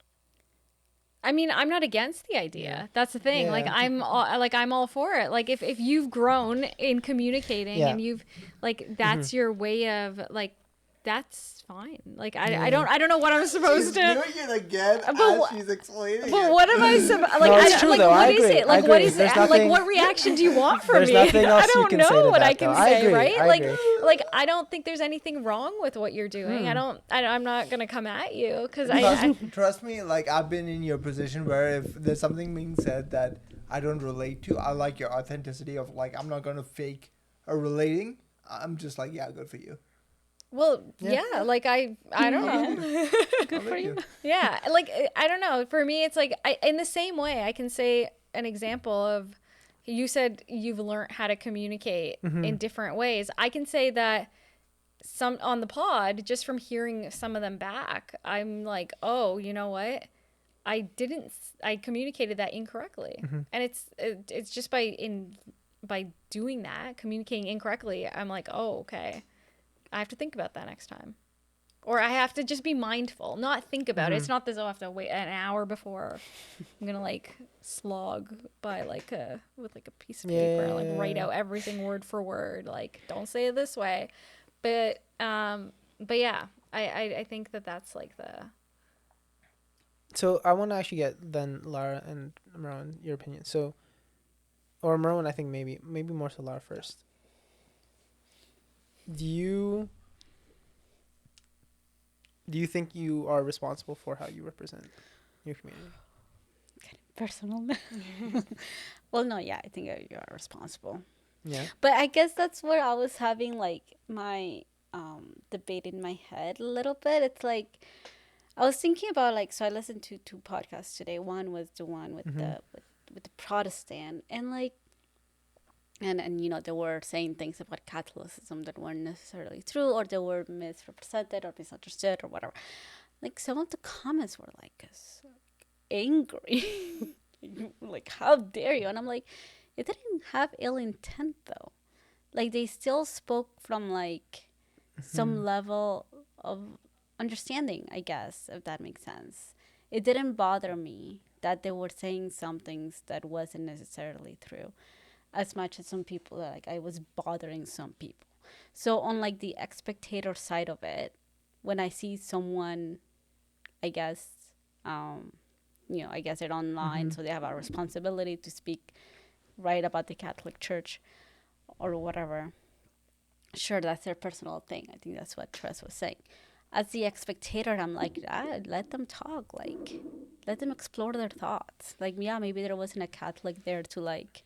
I mean, I'm not against the idea. Yeah. That's the thing. Yeah. Like I'm all for it. Like if you've grown in communicating Yeah. and you've like that's your way of like that's fine. Like Yeah. I don't know what I'm supposed She's to. doing it again But as she's explaining But it. what am I supposed like? No, it's I, true, like though. what I is agree. it? Like I what agree. is There's it? nothing- Like what reaction do you want from There's me? nothing else I you don't can say know to what that, I can though. I say, agree. right? I Like agree. like I don't think there's anything wrong with what you're doing. I'm not gonna come at you because Trust me, like I've been in your position where if there's something being said that I don't relate to, I like your authenticity of like I'm not gonna fake a relating. I'm just like, yeah, good for you. well Yeah. yeah like I don't know. Good for you. Yeah, like I don't know. For me, it's like in the same way I can say an example of you said you've learned how to communicate in different ways. I can say that some on the pod just from hearing some of them back, I'm like, oh, you know what? I communicated that incorrectly, and it's just by doing that, communicating incorrectly. I'm like, oh, okay. I have to think about that next time. Or I have to just be mindful, not think about it. It's not as though I have to wait an hour before I'm gonna like slog by with a piece of paper and like write out everything word for word. Like, don't say it this way. But yeah, I think that's like the. So I want to actually get then Lara and Marwan your opinion. So, or Marwan, I think maybe more so Lara first. Do you think you are responsible for how you represent your community? Personal. Well, no, yeah, I think you are responsible. Yeah. But I guess that's where I was having like my debate in my head a little bit. It's like I was thinking about like, so I listened to 2 podcasts today. One was the one with the with the Protestant, and like and they were saying things about Catholicism that weren't necessarily true, or they were misrepresented or misunderstood or whatever. Like some of the comments were like angry. Like, how dare you? And I'm like, it didn't have ill intent though. Like they still spoke from like some level of understanding, I guess, if that makes sense. It didn't bother me that they were saying some things that wasn't necessarily true, as much as some people, like I was bothering some people. So on like the spectator side of it, when I see someone, I guess, I guess they're online, so they have a responsibility to speak right about the Catholic Church or whatever. Sure, that's their personal thing. I think that's what Tress was saying. As the spectator, I'm like, let them talk. Like, let them explore their thoughts. Like, yeah, maybe there wasn't a Catholic there to like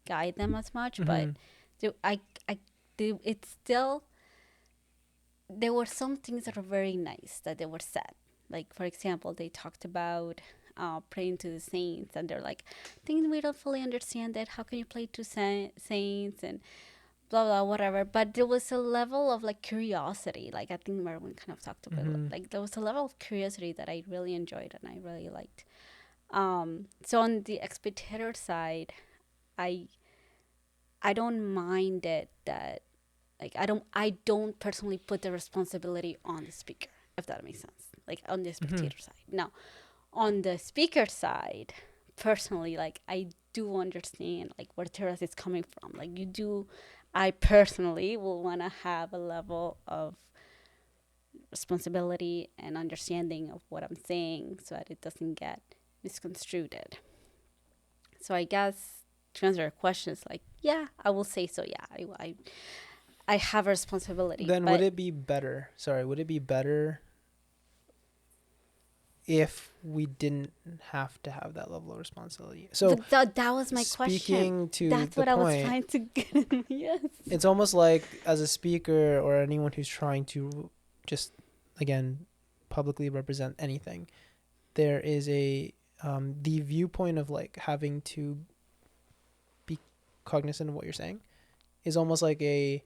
guide them as much, but it's still, there were some things that are very nice that they were said. Like, for example, they talked about praying to the saints, and they're like, I think we don't fully understand that. How can you pray to saints and blah blah whatever? But there was a level of like curiosity. Like I think Merwin kind of talked about it. Like there was a level of curiosity that I really enjoyed and I really liked. So on the spectator side, I don't mind it that like I don't personally put the responsibility on the speaker, if that makes sense. Like on the spectator side. Now, on the speaker side, personally, like I do understand like where Terrace is coming from. Like I personally will want to have a level of responsibility and understanding of what I'm saying so that it doesn't get misconstrued. So I guess to answer your question, it's like, yeah, I will say so. Yeah, I have a responsibility. Then would it be better? Sorry, would it be better if we didn't have to have that level of responsibility? So that was my speaking question. To that's the what point, I was trying to get. Yes. It's almost like as a speaker or anyone who's trying to just again publicly represent anything, there is the viewpoint of like having to be cognizant of what you're saying is almost like a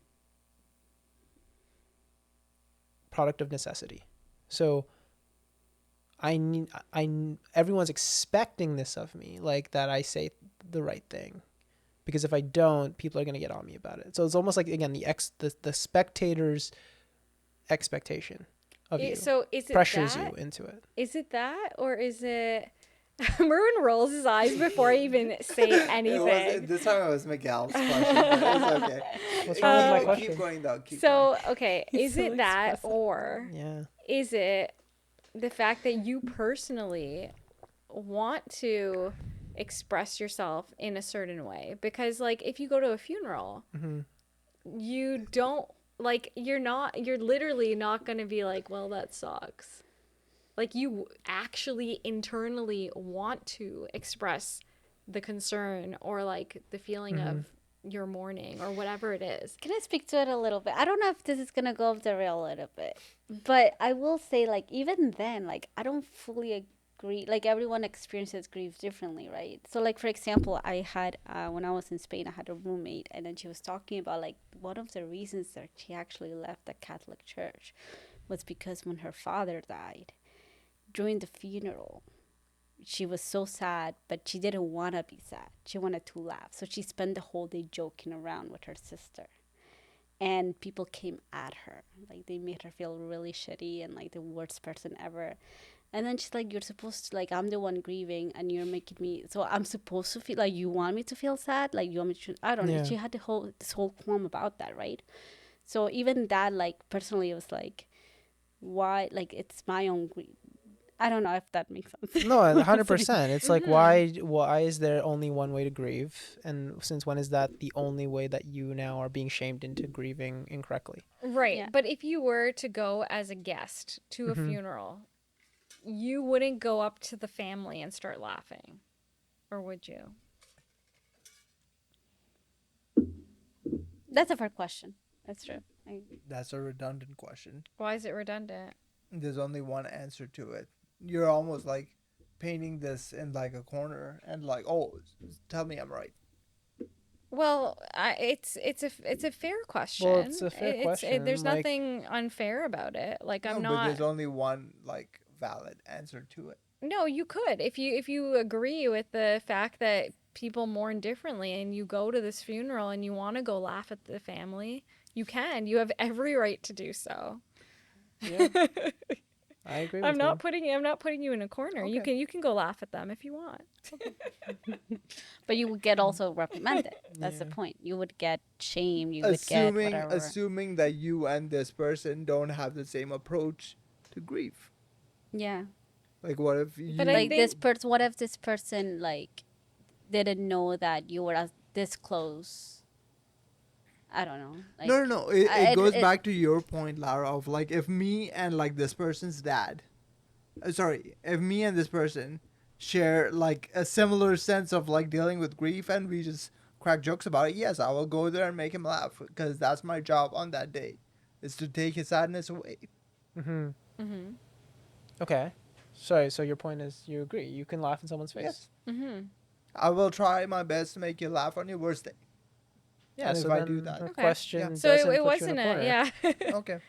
product of necessity. So everyone's expecting this of me, like that I say the right thing, because if I don't, people are going to get on me about it. So it's almost like again the spectator's expectation of you So is it pressures that? you into it. Is it that, or is it? Merwin rolls his eyes before I even say anything. This time it was Miguel's question, but it's okay. What's wrong with my question? Keep going though. Keep So going. okay, He's is so it that, expressive. or Yeah. is it the fact that you personally want to express yourself in a certain way? Because like if you go to a funeral, you don't like you're literally not going to be like, well, that sucks. Like you actually internally want to express the concern or like the feeling of your mourning or whatever it is. Can I speak to it a little bit? I don't know if this is gonna go off the rail a little bit, but I will say like even then, like I don't fully agree. Like everyone experiences grief differently, right? So like for example, I had when I was in Spain, I had a roommate, and then she was talking about like one of the reasons that she actually left the Catholic Church was because when her father died, during the funeral, she was so sad, but she didn't want to be sad. She wanted to laugh. So she spent the whole day joking around with her sister. And people came at her. Like, they made her feel really shitty and, like, the worst person ever. And then she's like, you're supposed to, like, I'm the one grieving and you're making me, so I'm supposed to feel, like, you want me to feel sad? Like, you want me to, I don't know. She had this whole qualm about that, right? So even that, like, personally, it was like, why, like, it's my own grief. I don't know if that makes sense. No, 100%. It's like why is there only one way to grieve? And since when is that the only way that you now are being shamed into grieving incorrectly? Right. Yeah. But if you were to go as a guest to a funeral, you wouldn't go up to the family and start laughing. Or would you? That's a fair question. That's true. That's a redundant question. Why is it redundant? There's only one answer to it. You're almost like painting this in like a corner and like, oh, tell me I'm right. Well, it's a fair question. Well, it's a fair question. There's like, nothing unfair about it. Like I'm No, not. but there's only one like valid answer to it. No, you could if you agree with the fact that people mourn differently, and you go to this funeral and you want to go laugh at the family, you can. You have every right to do so. Yeah. I agree with I'm you. not putting you in a corner. Okay. You can go laugh at them if you want. But you would get also reprimanded. That's the Yeah. point. You would get shame. You would get whatever. Assuming that you and this person don't have the same approach to grief. Yeah. Like, what if you? But I Like this think- person. What if this person like didn't know that you were this close? I don't know. Like, No. It I- goes it- back to your point, Lara, of like if me and like this person's dad, if me and this person share like a similar sense of like dealing with grief and we just crack jokes about it, yes, I will go there and make him laugh because that's my job on that day, is to take his sadness away. Mm-hmm. Mm-hmm. Okay. Sorry. So your point is you agree? You can laugh in someone's face. Yes. Mm-hmm. I will try my best to make you laugh on your worst day. Yeah. And so if I then do that. the Okay. question Yeah. So doesn't it put wasn't you in a corner. yeah. Okay.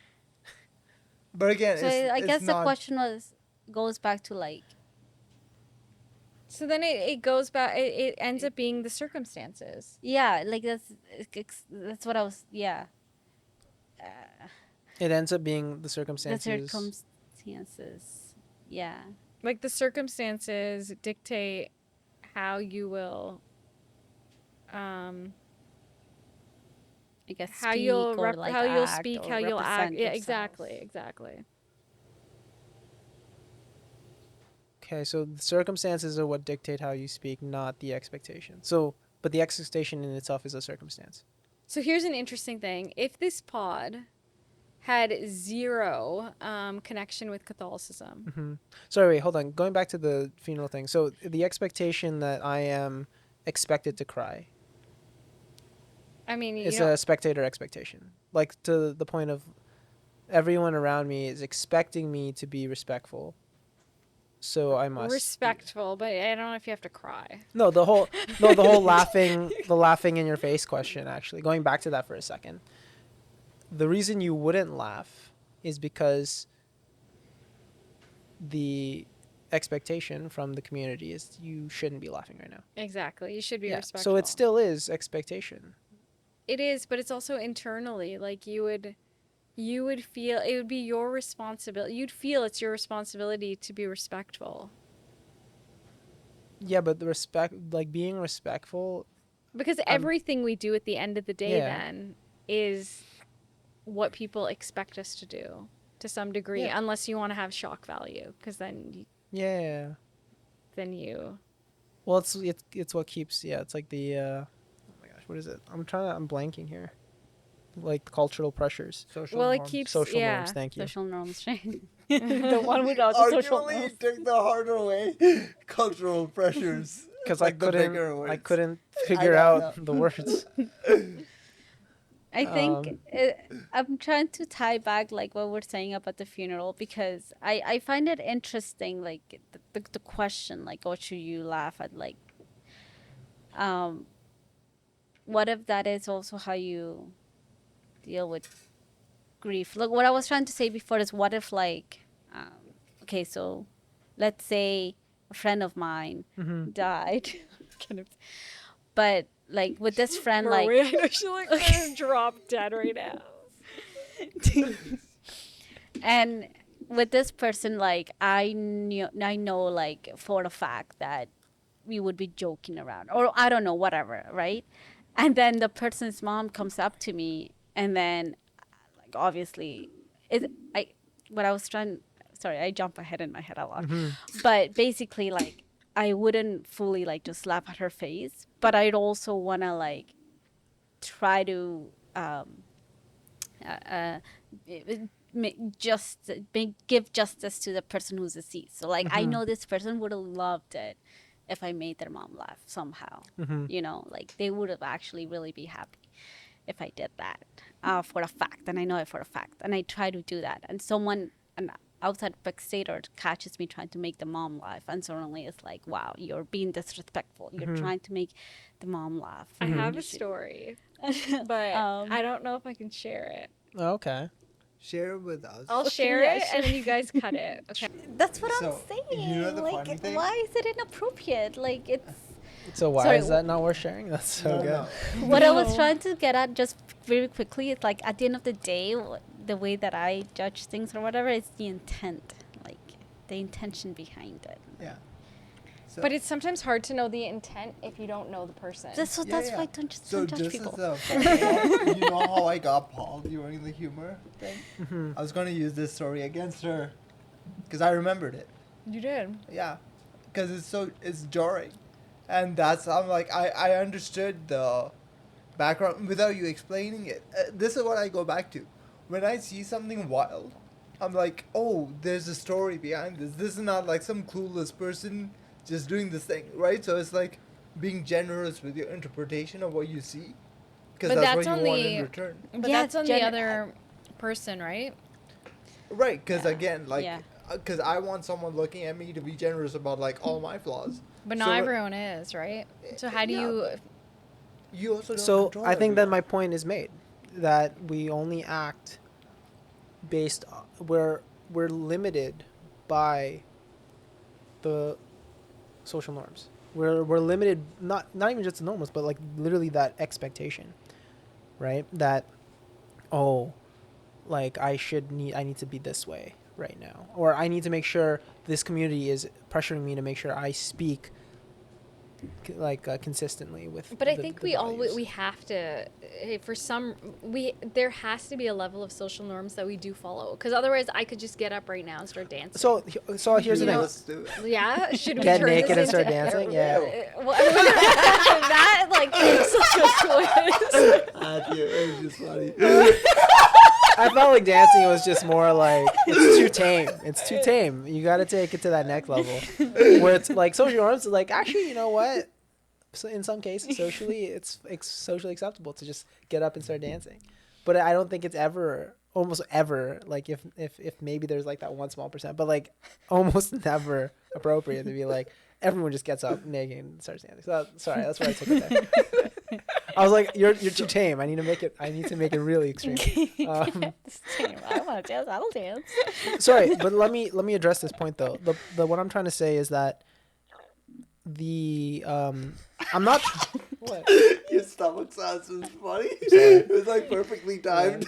But again, So it's, I it's guess the not, question goes back to like, So then it goes back. It ends up being the circumstances. yeah, like that's what I was. Yeah. It ends up being the The circumstances. circumstances. Yeah. Like the circumstances dictate how you will, I guess how speak you'll or like how you'll act speak, or how you'll act. represent Yeah, yourself. exactly. Okay, so the circumstances are what dictate how you speak, not the expectation. So, but the expectation in itself is a circumstance. So here's an interesting thing: if this pod had zero connection with Catholicism, Mm-hmm. Sorry, wait, hold on. Going back to the funeral thing. So the expectation that I am expected to cry I mean, you is know, a spectator expectation. Like to the point of everyone around me is expecting me to be respectful. So I must respectful, but I don't know if you have to cry. No, the whole laughing in your face question actually. Going back to that for a second. The reason you wouldn't laugh is because the expectation from the community is you shouldn't be laughing right now. Exactly, you should be Yeah. respectful. So it still is expectation. It is, but it's also internally. Like you would feel it would be your responsibility. You'd feel it's your responsibility to be respectful. Yeah, but the respect, like being respectful. Because everything we do at the end of the day Yeah. then is what people expect us to do to some degree, Yeah. unless you want to have shock value, because then Yeah. you Well, it's what keeps. Yeah, it's like the. Oh my gosh, what is it? I'm blanking here. Like cultural pressures, social well, it norms. keeps social yeah. norms. Thank you. Social norms. The one without the social Arguably, norms. take the harder way. Cultural pressures. Because Like the bigger I words. couldn't figure know, out I know. the words. I think I'm trying to tie back like what we're saying about the funeral because I find it interesting like the question like what should you laugh at like what if that is also how you deal with grief. Look, what I was trying to say before is what if like okay, so let's say a friend of mine Mm-hmm. died kind of, but like with this friend Bro, like I know she like gonna drop dead right now. and with this person like I know like for a fact that we would be joking around or I don't know whatever, right? And then the person's mom comes up to me and then like obviously what I was trying, sorry, I jump ahead in my head a lot. Mm-hmm. But basically like I wouldn't fully like just laugh at her face, but I'd also want to like try to give justice to the person who's deceased. So like I know this person would have loved it if I made their mom laugh somehow. Mm-hmm. You know, like they would have actually really be happy if I did that for a fact, and I know it for a fact, and I try to do that. And an outside spectator catches me trying to make the mom laugh, and suddenly it's like, wow, you're being disrespectful. You're trying to make the mom laugh. I have a story, but I don't know if I can share it. Okay. Share it with us. I'll Okay, share yeah, it sure. and then you guys cut it. Okay. That's what So, I'm saying. you know the like, funny thing? why is it inappropriate? Like, it's So why Sorry, is that not worth sharing? That's so good. what I was trying to get at just very quickly. It's like at the end of the day, the way that I judge things or whatever is the intent. Like, the intention behind it. Yeah. So, But it's sometimes hard to know the intent if you don't know the person. That's why don't judge this people. is the funny part. You know how I got Paul during the humor thing? Mm-hmm. I was going to use this story against her because I remembered it. You did. Yeah, because it's jarring, and I'm like I understood the background without you explaining it. This is what I go back to when I see something wild. I'm like, oh, there's a story behind this. This is not like some clueless person just doing this thing, right? So it's like being generous with your interpretation of what you see, because But that's that's what on you want the- in return, But Yeah, that's on the other person, right? right? Because Yeah. again, like, Yeah. because I want someone looking at me to be generous about like all my flaws. But So not what- everyone is, right? So how do Yeah, you... You also don't So control I think that everyone. my point is made, that we only act based on, we're limited by the social norms. We're limited, not even just the norms, but like literally that expectation, right? That, oh, like I need to be this way right now, or I need to make sure this community is pressuring me to make sure I speak consistently with. But I the- think the we values. have to, there has to be a level of social norms that we do follow, because otherwise I could just get up right now and start dancing. So here's the You thing. know, Let's do it. Yeah, should we Get turn naked this and start into- dancing? Yeah. Well, that like takes such a twist. Matthew, it was just funny. I felt like dancing was just more like it's too tame. It's too tame. You got to take it to that next level where it's like social norms. Like actually, you know what? So in some cases, socially, it's socially acceptable to just get up and start dancing. But I don't think it's almost ever, like if maybe there's like that one small percent, but like almost never appropriate to be like everyone just gets up naked and starts dancing. So sorry, that's where I took it there. I was like, you're too tame. I need to make it really extreme. I want to dance. I'll dance. Sorry, but let me address this point though. The what I'm trying to say is that I'm not. What? Your stomach sounds was funny. It was like perfectly timed.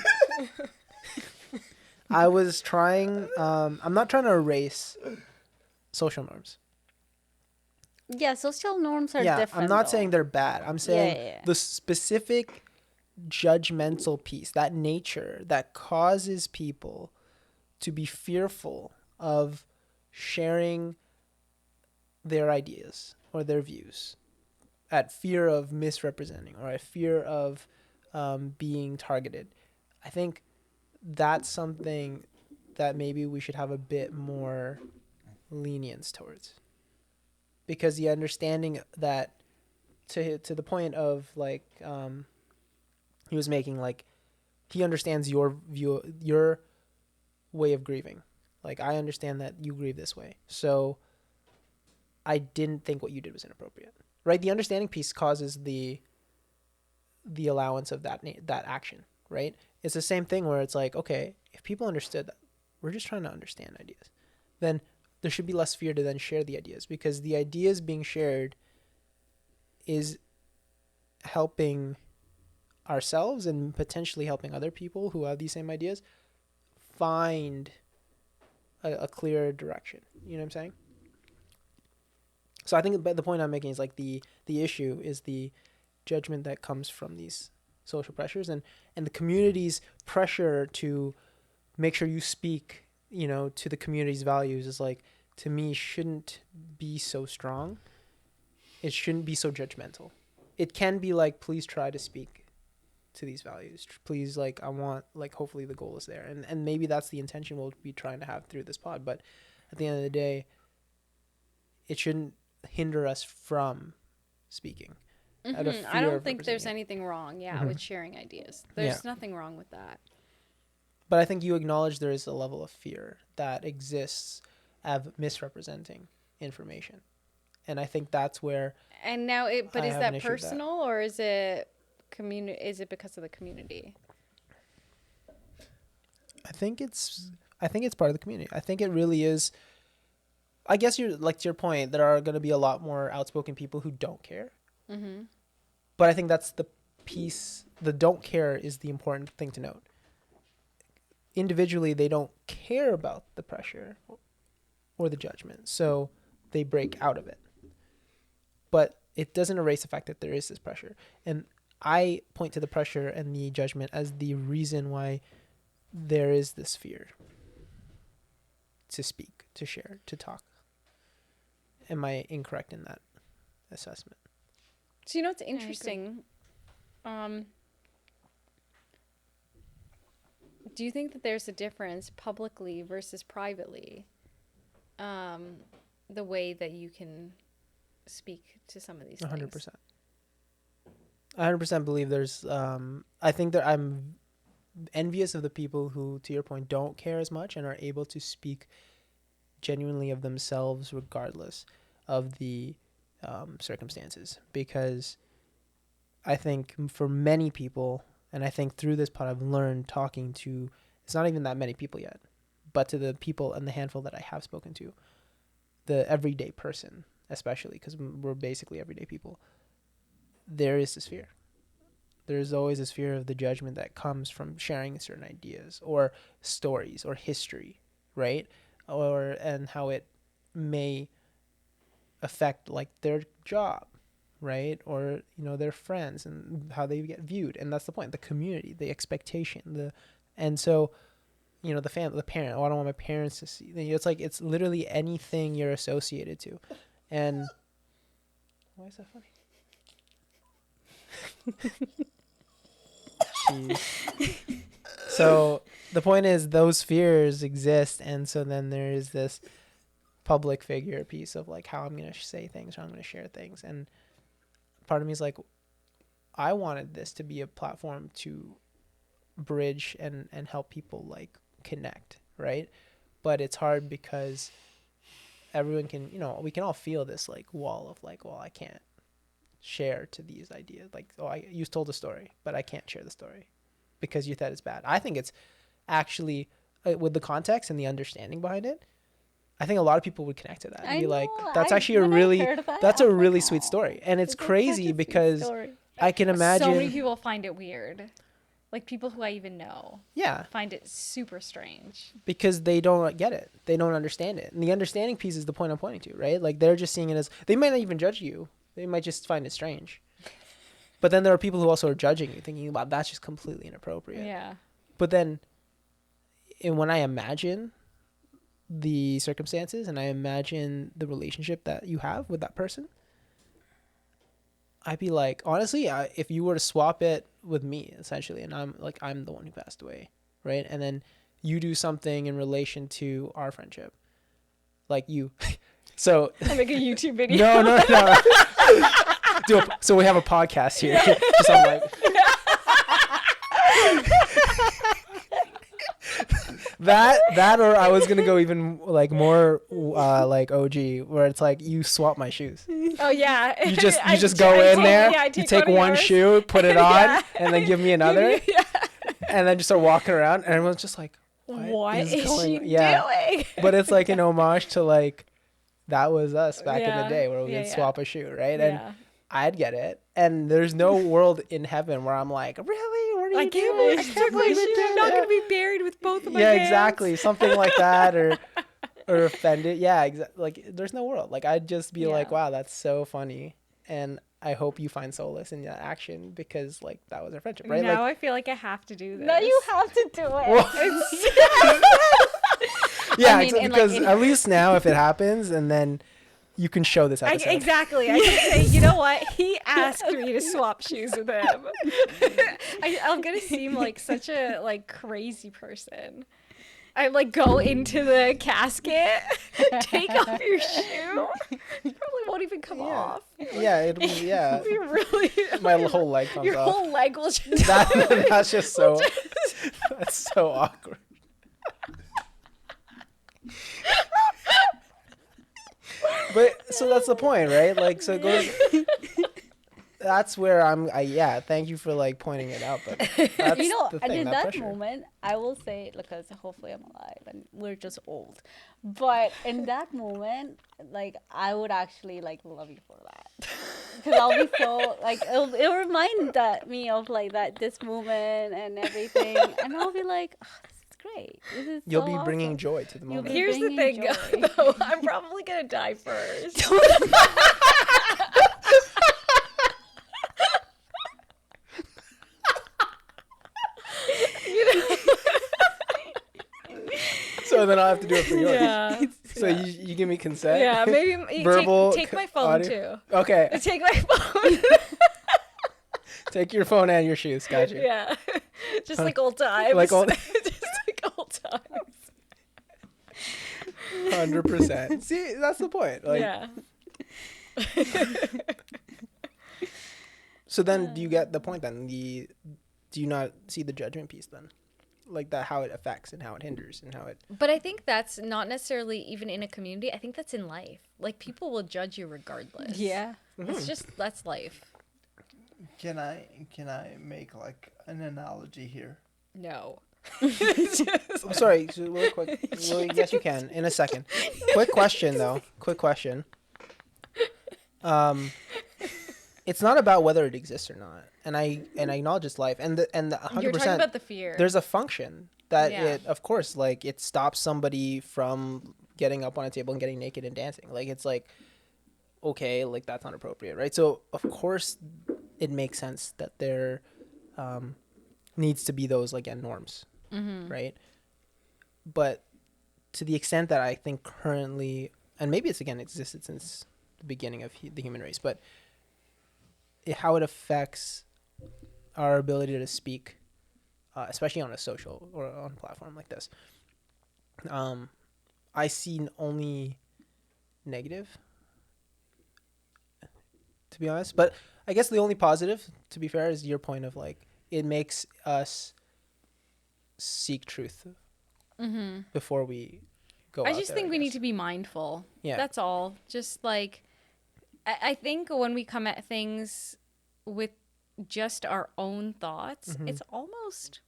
I was trying. I'm not trying to erase social norms. Yeah, social norms are Yeah, different. I'm not though. saying they're bad. I'm saying yeah. the specific judgmental piece, that nature that causes people to be fearful of sharing their ideas or their views, at fear of misrepresenting or at fear of being targeted. I think that's something that maybe we should have a bit more lenience towards, because the understanding that to the point of like he was making, like he understands your view, your way of grieving. Like I understand that you grieve this way, so I didn't think what you did was inappropriate. Right? The understanding piece causes the allowance of that action. Right? It's the same thing where it's like, okay, if people understood that we're just trying to understand ideas, then there should be less fear to then share the ideas, because the ideas being shared is helping ourselves and potentially helping other people who have these same ideas find a clearer direction. You know what I'm saying? So I think the point I'm making is like the issue is the judgment that comes from these social pressures and the community's pressure to make sure you speak, you know, to the community's values is like, to me, shouldn't be so strong. It shouldn't be so judgmental. It can be like, please try to speak to these values. Please, like, I want, like, hopefully the goal is there. And maybe that's the intention we'll be trying to have through this pod. But at the end of the day, it shouldn't hinder us from speaking. Out of I fear don't of think there's representing it. anything wrong, Mhm. with sharing ideas. There's nothing wrong with that. But I think you acknowledge there is a level of fear that exists of misrepresenting information. And I think that's where And now, I is have an that issue with that. personal or is it Is it because of the community? I think it's part of the community. I think it really is. I guess you're like, to your point, there are going to be a lot more outspoken people who don't care. Mm-hmm. But I think that's the piece. The don't care is the important thing to note. Individually, they don't care about the pressure or the judgment. So they break out of it. But it doesn't erase the fact that there is this pressure. And I point to the pressure and the judgment as the reason why there is this fear to speak, to share, to talk. Am I incorrect in that assessment? So you know what's interesting? Do you think that there's a difference publicly versus privately? The way that you can speak to some of these 100%. things. 100% believe there's I think that I'm envious of the people who, to your point, don't care as much and are able to speak genuinely of themselves regardless of the circumstances. Because I think for many people, and I think through this pod I've learned talking to, it's not even that many people yet, but to the people and the handful that I have spoken to, the everyday person especially, because we're basically everyday people, there is this fear. There's always this fear of the judgment that comes from sharing certain ideas or stories or history, right? And how it may affect like their job, right? Or, you know, their friends and how they get viewed. And that's the point, the community, the expectation, and so, you know, the family, the parent, oh, I don't want my parents to see. It's like, it's literally anything you're associated to. And why is that funny? Jeez. So the point is those fears exist, and so then there is this public figure piece of like how I'm going to say things, how I'm going to share things. And part of me is like, I wanted this to be a platform to bridge and help people like connect, right? But it's hard because everyone can, you know, we can all feel this like wall of like, well, I can't share to these ideas. Like, oh, you told a story, but I can't share the story because you thought it's bad. I think it's actually, with the context and the understanding behind it, I think a lot of people would connect to that and be like, that's actually a really, that's a really sweet story. And it's crazy because I can imagine so many people find it weird. Like people who I even know. Yeah. Find it super strange. Because they don't get it. They don't understand it. And the understanding piece is the point I'm pointing to, right? Like they're just seeing it as, they might not even judge you. They might just find it strange. But then there are people who also are judging you, thinking about that's just completely inappropriate. Yeah. But then when I imagine the circumstances and I imagine the relationship that you have with that person, I'd be like, honestly, if you were to swap it with me, essentially, and I'm the one who passed away, right? And then you do something in relation to our friendship, like you. So I'll make a YouTube video. No. So we have a podcast here. Just I'm like, that or I was gonna go even like more like OG, where it's like you swap my shoes. Oh yeah. You just go in there. You take one shoe, put it on, and then give me another. And then just start walking around, and everyone's just like, what is she doing? But it's like an homage to like that was us back in the day where we would swap a shoe, right? And I'd get it. And there's no world in heaven where I'm like, really? What are you doing? I can't believe I'm not going to be buried with both of my hands. Exactly. Something like that, or offended. Yeah, exactly. Like, there's no world. Like, I'd just be like, wow, that's so funny. And I hope you find solace in that action because, like, that was our friendship, right? Now like, I feel like I have to do this. No, you have to do it. Yeah, I mean, because like, at least now if it happens and then you can show this episode. Exactly. I can say, you know what? He asked me to swap shoes with him. I'm going to seem like such a like crazy person. I like go into the casket, take off your shoe. You probably won't even come off. Yeah, it'll be really. My whole leg comes your off. Your whole leg will just. That's just so. That's so awkward. But so that's the point, right? Like, so it goes. That's where thank you for like pointing it out, but that's you know, the and thing, in that pressure. moment, I will say, because hopefully I'm alive and we're just old, but in that moment, like I would actually like love you for that, because I'll be so like it'll remind me of like this moment and everything, and I'll be like, oh, this is great. This is You'll so be bringing awesome. joy to the You'll moment. be Here's the bringing thing, joy. though. I'm probably gonna die first. So then I'll have to do it for yours. Yeah. So you give me consent? Yeah, maybe you Verbal take my phone audio? too. Okay. Take my phone. Take your phone and your shoes. Gotcha. Yeah. Just like old times. Like old- Just like old times. 100%. See, that's the point. Like, Yeah. So then, do you get the point? Then do you not see the judgment piece then, like that, how it affects and how it hinders and how it. But I think that's not necessarily even in a community. I think that's in life. Like, people will judge you regardless. Yeah. It's just, that's life. Can I make like an analogy here? No. I'm sorry. So really quick. Well, yes, you can in a second. Quick question though. Quick question. It's not about whether it exists or not, and I acknowledge its life, and the You're talking 100%. about the fear. There's a function that Yeah. it, of course, like it stops somebody from getting up on a table and getting naked and dancing. Like it's like, okay, like that's not appropriate, right? So of course, it makes sense that there needs to be those like norms, right? But to the extent that I think currently, and maybe it's again existed since the beginning of the human race, but how it affects our ability to speak, especially on a social or on a platform like this, I see only negative, to be honest. But I guess the only positive, to be fair, is your point of like it makes us seek truth before we go. I just think we need to be mindful. Yeah. That's all. Just like, I think when we come at things with just our own thoughts, it's almost,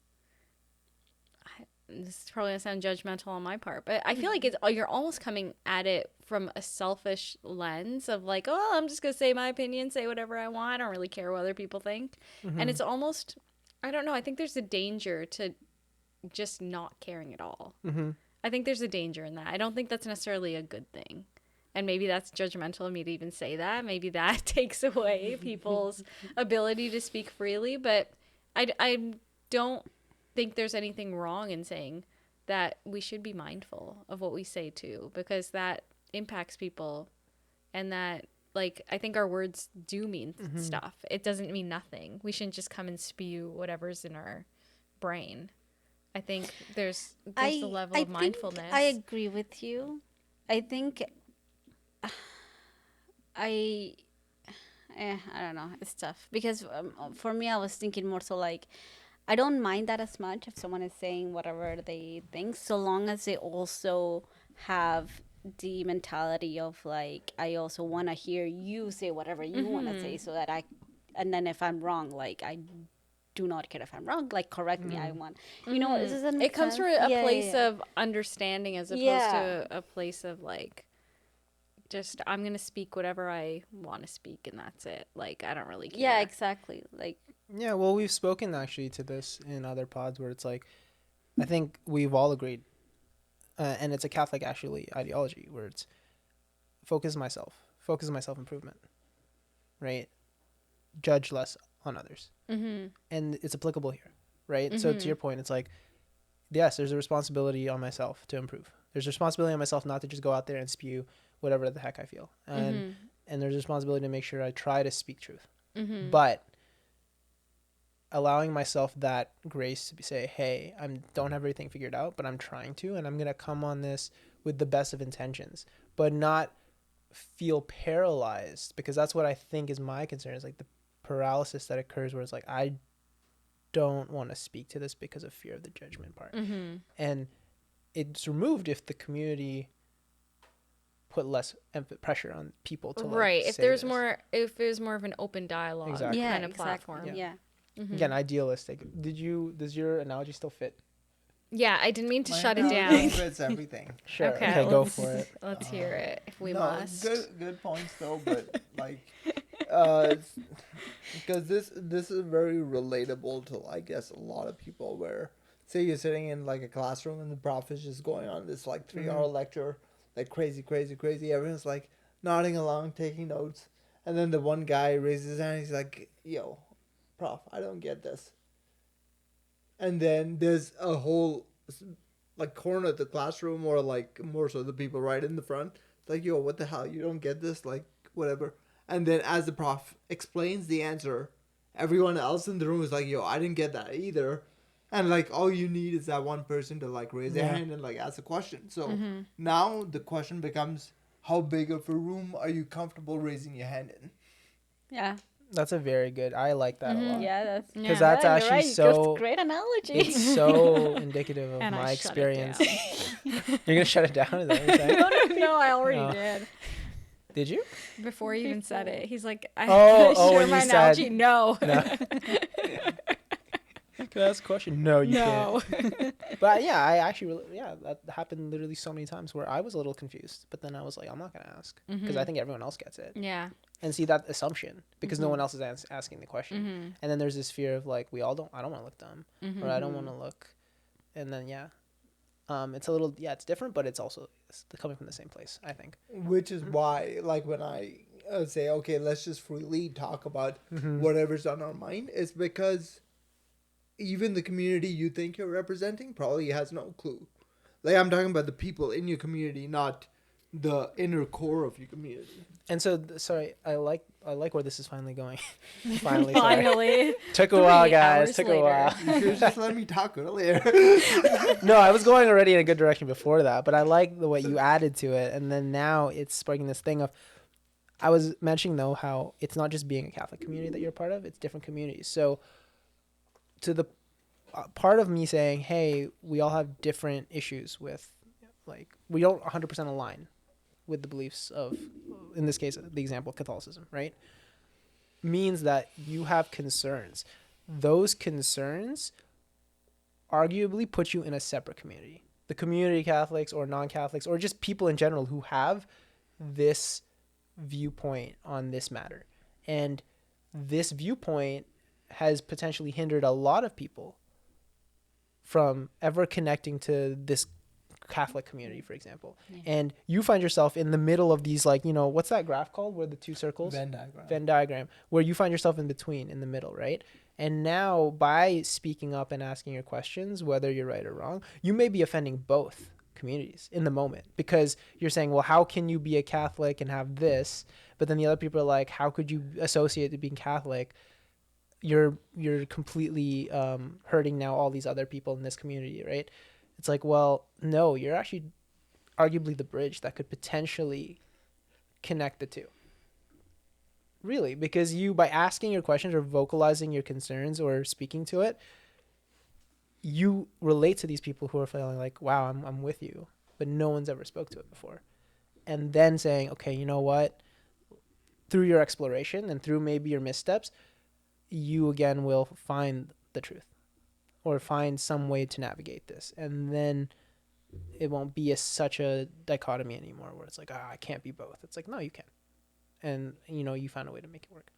this is probably going to sound judgmental on my part, but I feel like you're almost coming at it from a selfish lens of like, oh, I'm just going to say my opinion, say whatever I want. I don't really care what other people think. And it's almost, I don't know, I think there's a danger to just not caring at all. I think there's a danger in that. I don't think that's necessarily a good thing. And maybe that's judgmental of me to even say that. Maybe that takes away people's ability to speak freely. But I don't think there's anything wrong in saying that we should be mindful of what we say too, because that impacts people. And that, like, I think our words do mean stuff. It doesn't mean nothing. We shouldn't just come and spew whatever's in our brain. I think there's the level of mindfulness. I agree with you. I think I don't know. It's tough because for me, I was thinking more so like I don't mind that as much if someone is saying whatever they think, so long as they also have the mentality of like I also want to hear you say whatever you want to say, so that and then if I'm wrong, like I do not care if I'm wrong. Like correct me. I want does that make it comes sense? from a place of understanding as opposed to a place of like, just I'm gonna speak whatever I want to speak and that's it. Like I don't really care. Yeah, exactly. Like Yeah, well, we've spoken actually to this in other pods where it's like, I think we've all agreed, and it's a Catholic actually ideology where it's focus on myself improvement, right? Judge less on others, and it's applicable here, right? So to your point, it's like, yes, there's a responsibility on myself to improve. There's a responsibility on myself not to just go out there and spew whatever the heck I feel, and there's a responsibility to make sure I try to speak truth, but allowing myself that grace to say, hey, I don't have everything figured out, but I'm trying to, and I'm going to come on this with the best of intentions, but not feel paralyzed, because that's what I think is my concern, is like the paralysis that occurs where it's like, I don't want to speak to this because of fear of the judgment part. And it's removed if the community put less pressure on people to like, if say there's this. if there's more of an open dialogue Exactly. kind of platform. Yeah. Again, idealistic. Does your analogy still fit? Yeah, I didn't mean to My shut it analogy down. fits everything. Sure. Okay, Go let's- for it. Let's hear it if we No, must. good points though, but like, because this is very relatable to I guess a lot of people where say you're sitting in like a classroom and the prof is just going on this like 3 hour lecture, like crazy, crazy, crazy. Everyone's like nodding along, taking notes, and then the one guy raises his hand. He's like, "Yo, prof, I don't get this." And then there's a whole like corner of the classroom, or like more so the people right in the front. It's like, "Yo, what the hell? You don't get this?" Like whatever. And then as the prof explains the answer, everyone else in the room is like, "Yo, I didn't get that either." And like all you need is that one person to like raise their hand and like ask a question. So now the question becomes, how big of a room are you comfortable raising your hand in? Yeah. That's a very good. I like that a lot. Yeah, that's Because that's you're actually right. so. That's great analogy. It's so indicative of And I my shut it experience. down. You're gonna shut it down? Is that what you're saying? No, I already No. did. Did you? Before you even said it, he's like, I Oh, share when my you said- analogy. No. No. Can I ask a question? No, you No. can't. But yeah, I actually, that happened literally so many times where I was a little confused, but then I was like, I'm not gonna ask because I think everyone else gets it. Yeah. And see that assumption because no one else is asking the question, and then there's this fear of like I don't want to look dumb, or I don't want to look, and then it's a little it's different, but it's also coming from the same place, I think. Which is why, like, when I say, okay, let's just freely talk about whatever's on our mind, it's because even the community you think you're representing probably has no clue. Like, I'm talking about the people in your community, not the inner core of your community. And so, sorry, I like where this is finally going. Finally, sorry. Finally. Took a while, 3 guys. hours Took later. a while. You should have just let me talk earlier. No, I was going already in a good direction before that, but I like the way you added to it, and then now it's sparking this thing of. I was mentioning though how it's not just being a Catholic community that you're a part of; it's different communities. So, to the part of me saying, "Hey, we all have different issues with, like, we don't 100% align with the beliefs of, in this case, the example of Catholicism, right?" Means that you have concerns. Those concerns arguably put you in a separate community. The community Catholics or non-Catholics or just people in general who have this viewpoint on this matter. And this viewpoint has potentially hindered a lot of people from ever connecting to this Catholic community, for example. And you find yourself in the middle of these, like, what's that graph called where the two circles? Venn diagram, where you find yourself in between, in the middle, right? And now by speaking up and asking your questions, whether you're right or wrong, you may be offending both communities in the moment, because you're saying, well, how can you be a Catholic and have this? But then the other people are like, how could you associate it being Catholic? You're completely hurting now all these other people in this community, right? It's like, well, no, you're actually arguably the bridge that could potentially connect the two. Really, because you, by asking your questions or vocalizing your concerns or speaking to it, you relate to these people who are feeling like, wow, I'm with you, but no one's ever spoke to it before. And then saying, okay, you know what? Through your exploration and through maybe your missteps, you again will find the truth or find some way to navigate this. And then it won't be such a dichotomy anymore where it's like, I can't be both. It's like, no, you can. And, you found a way to make it work.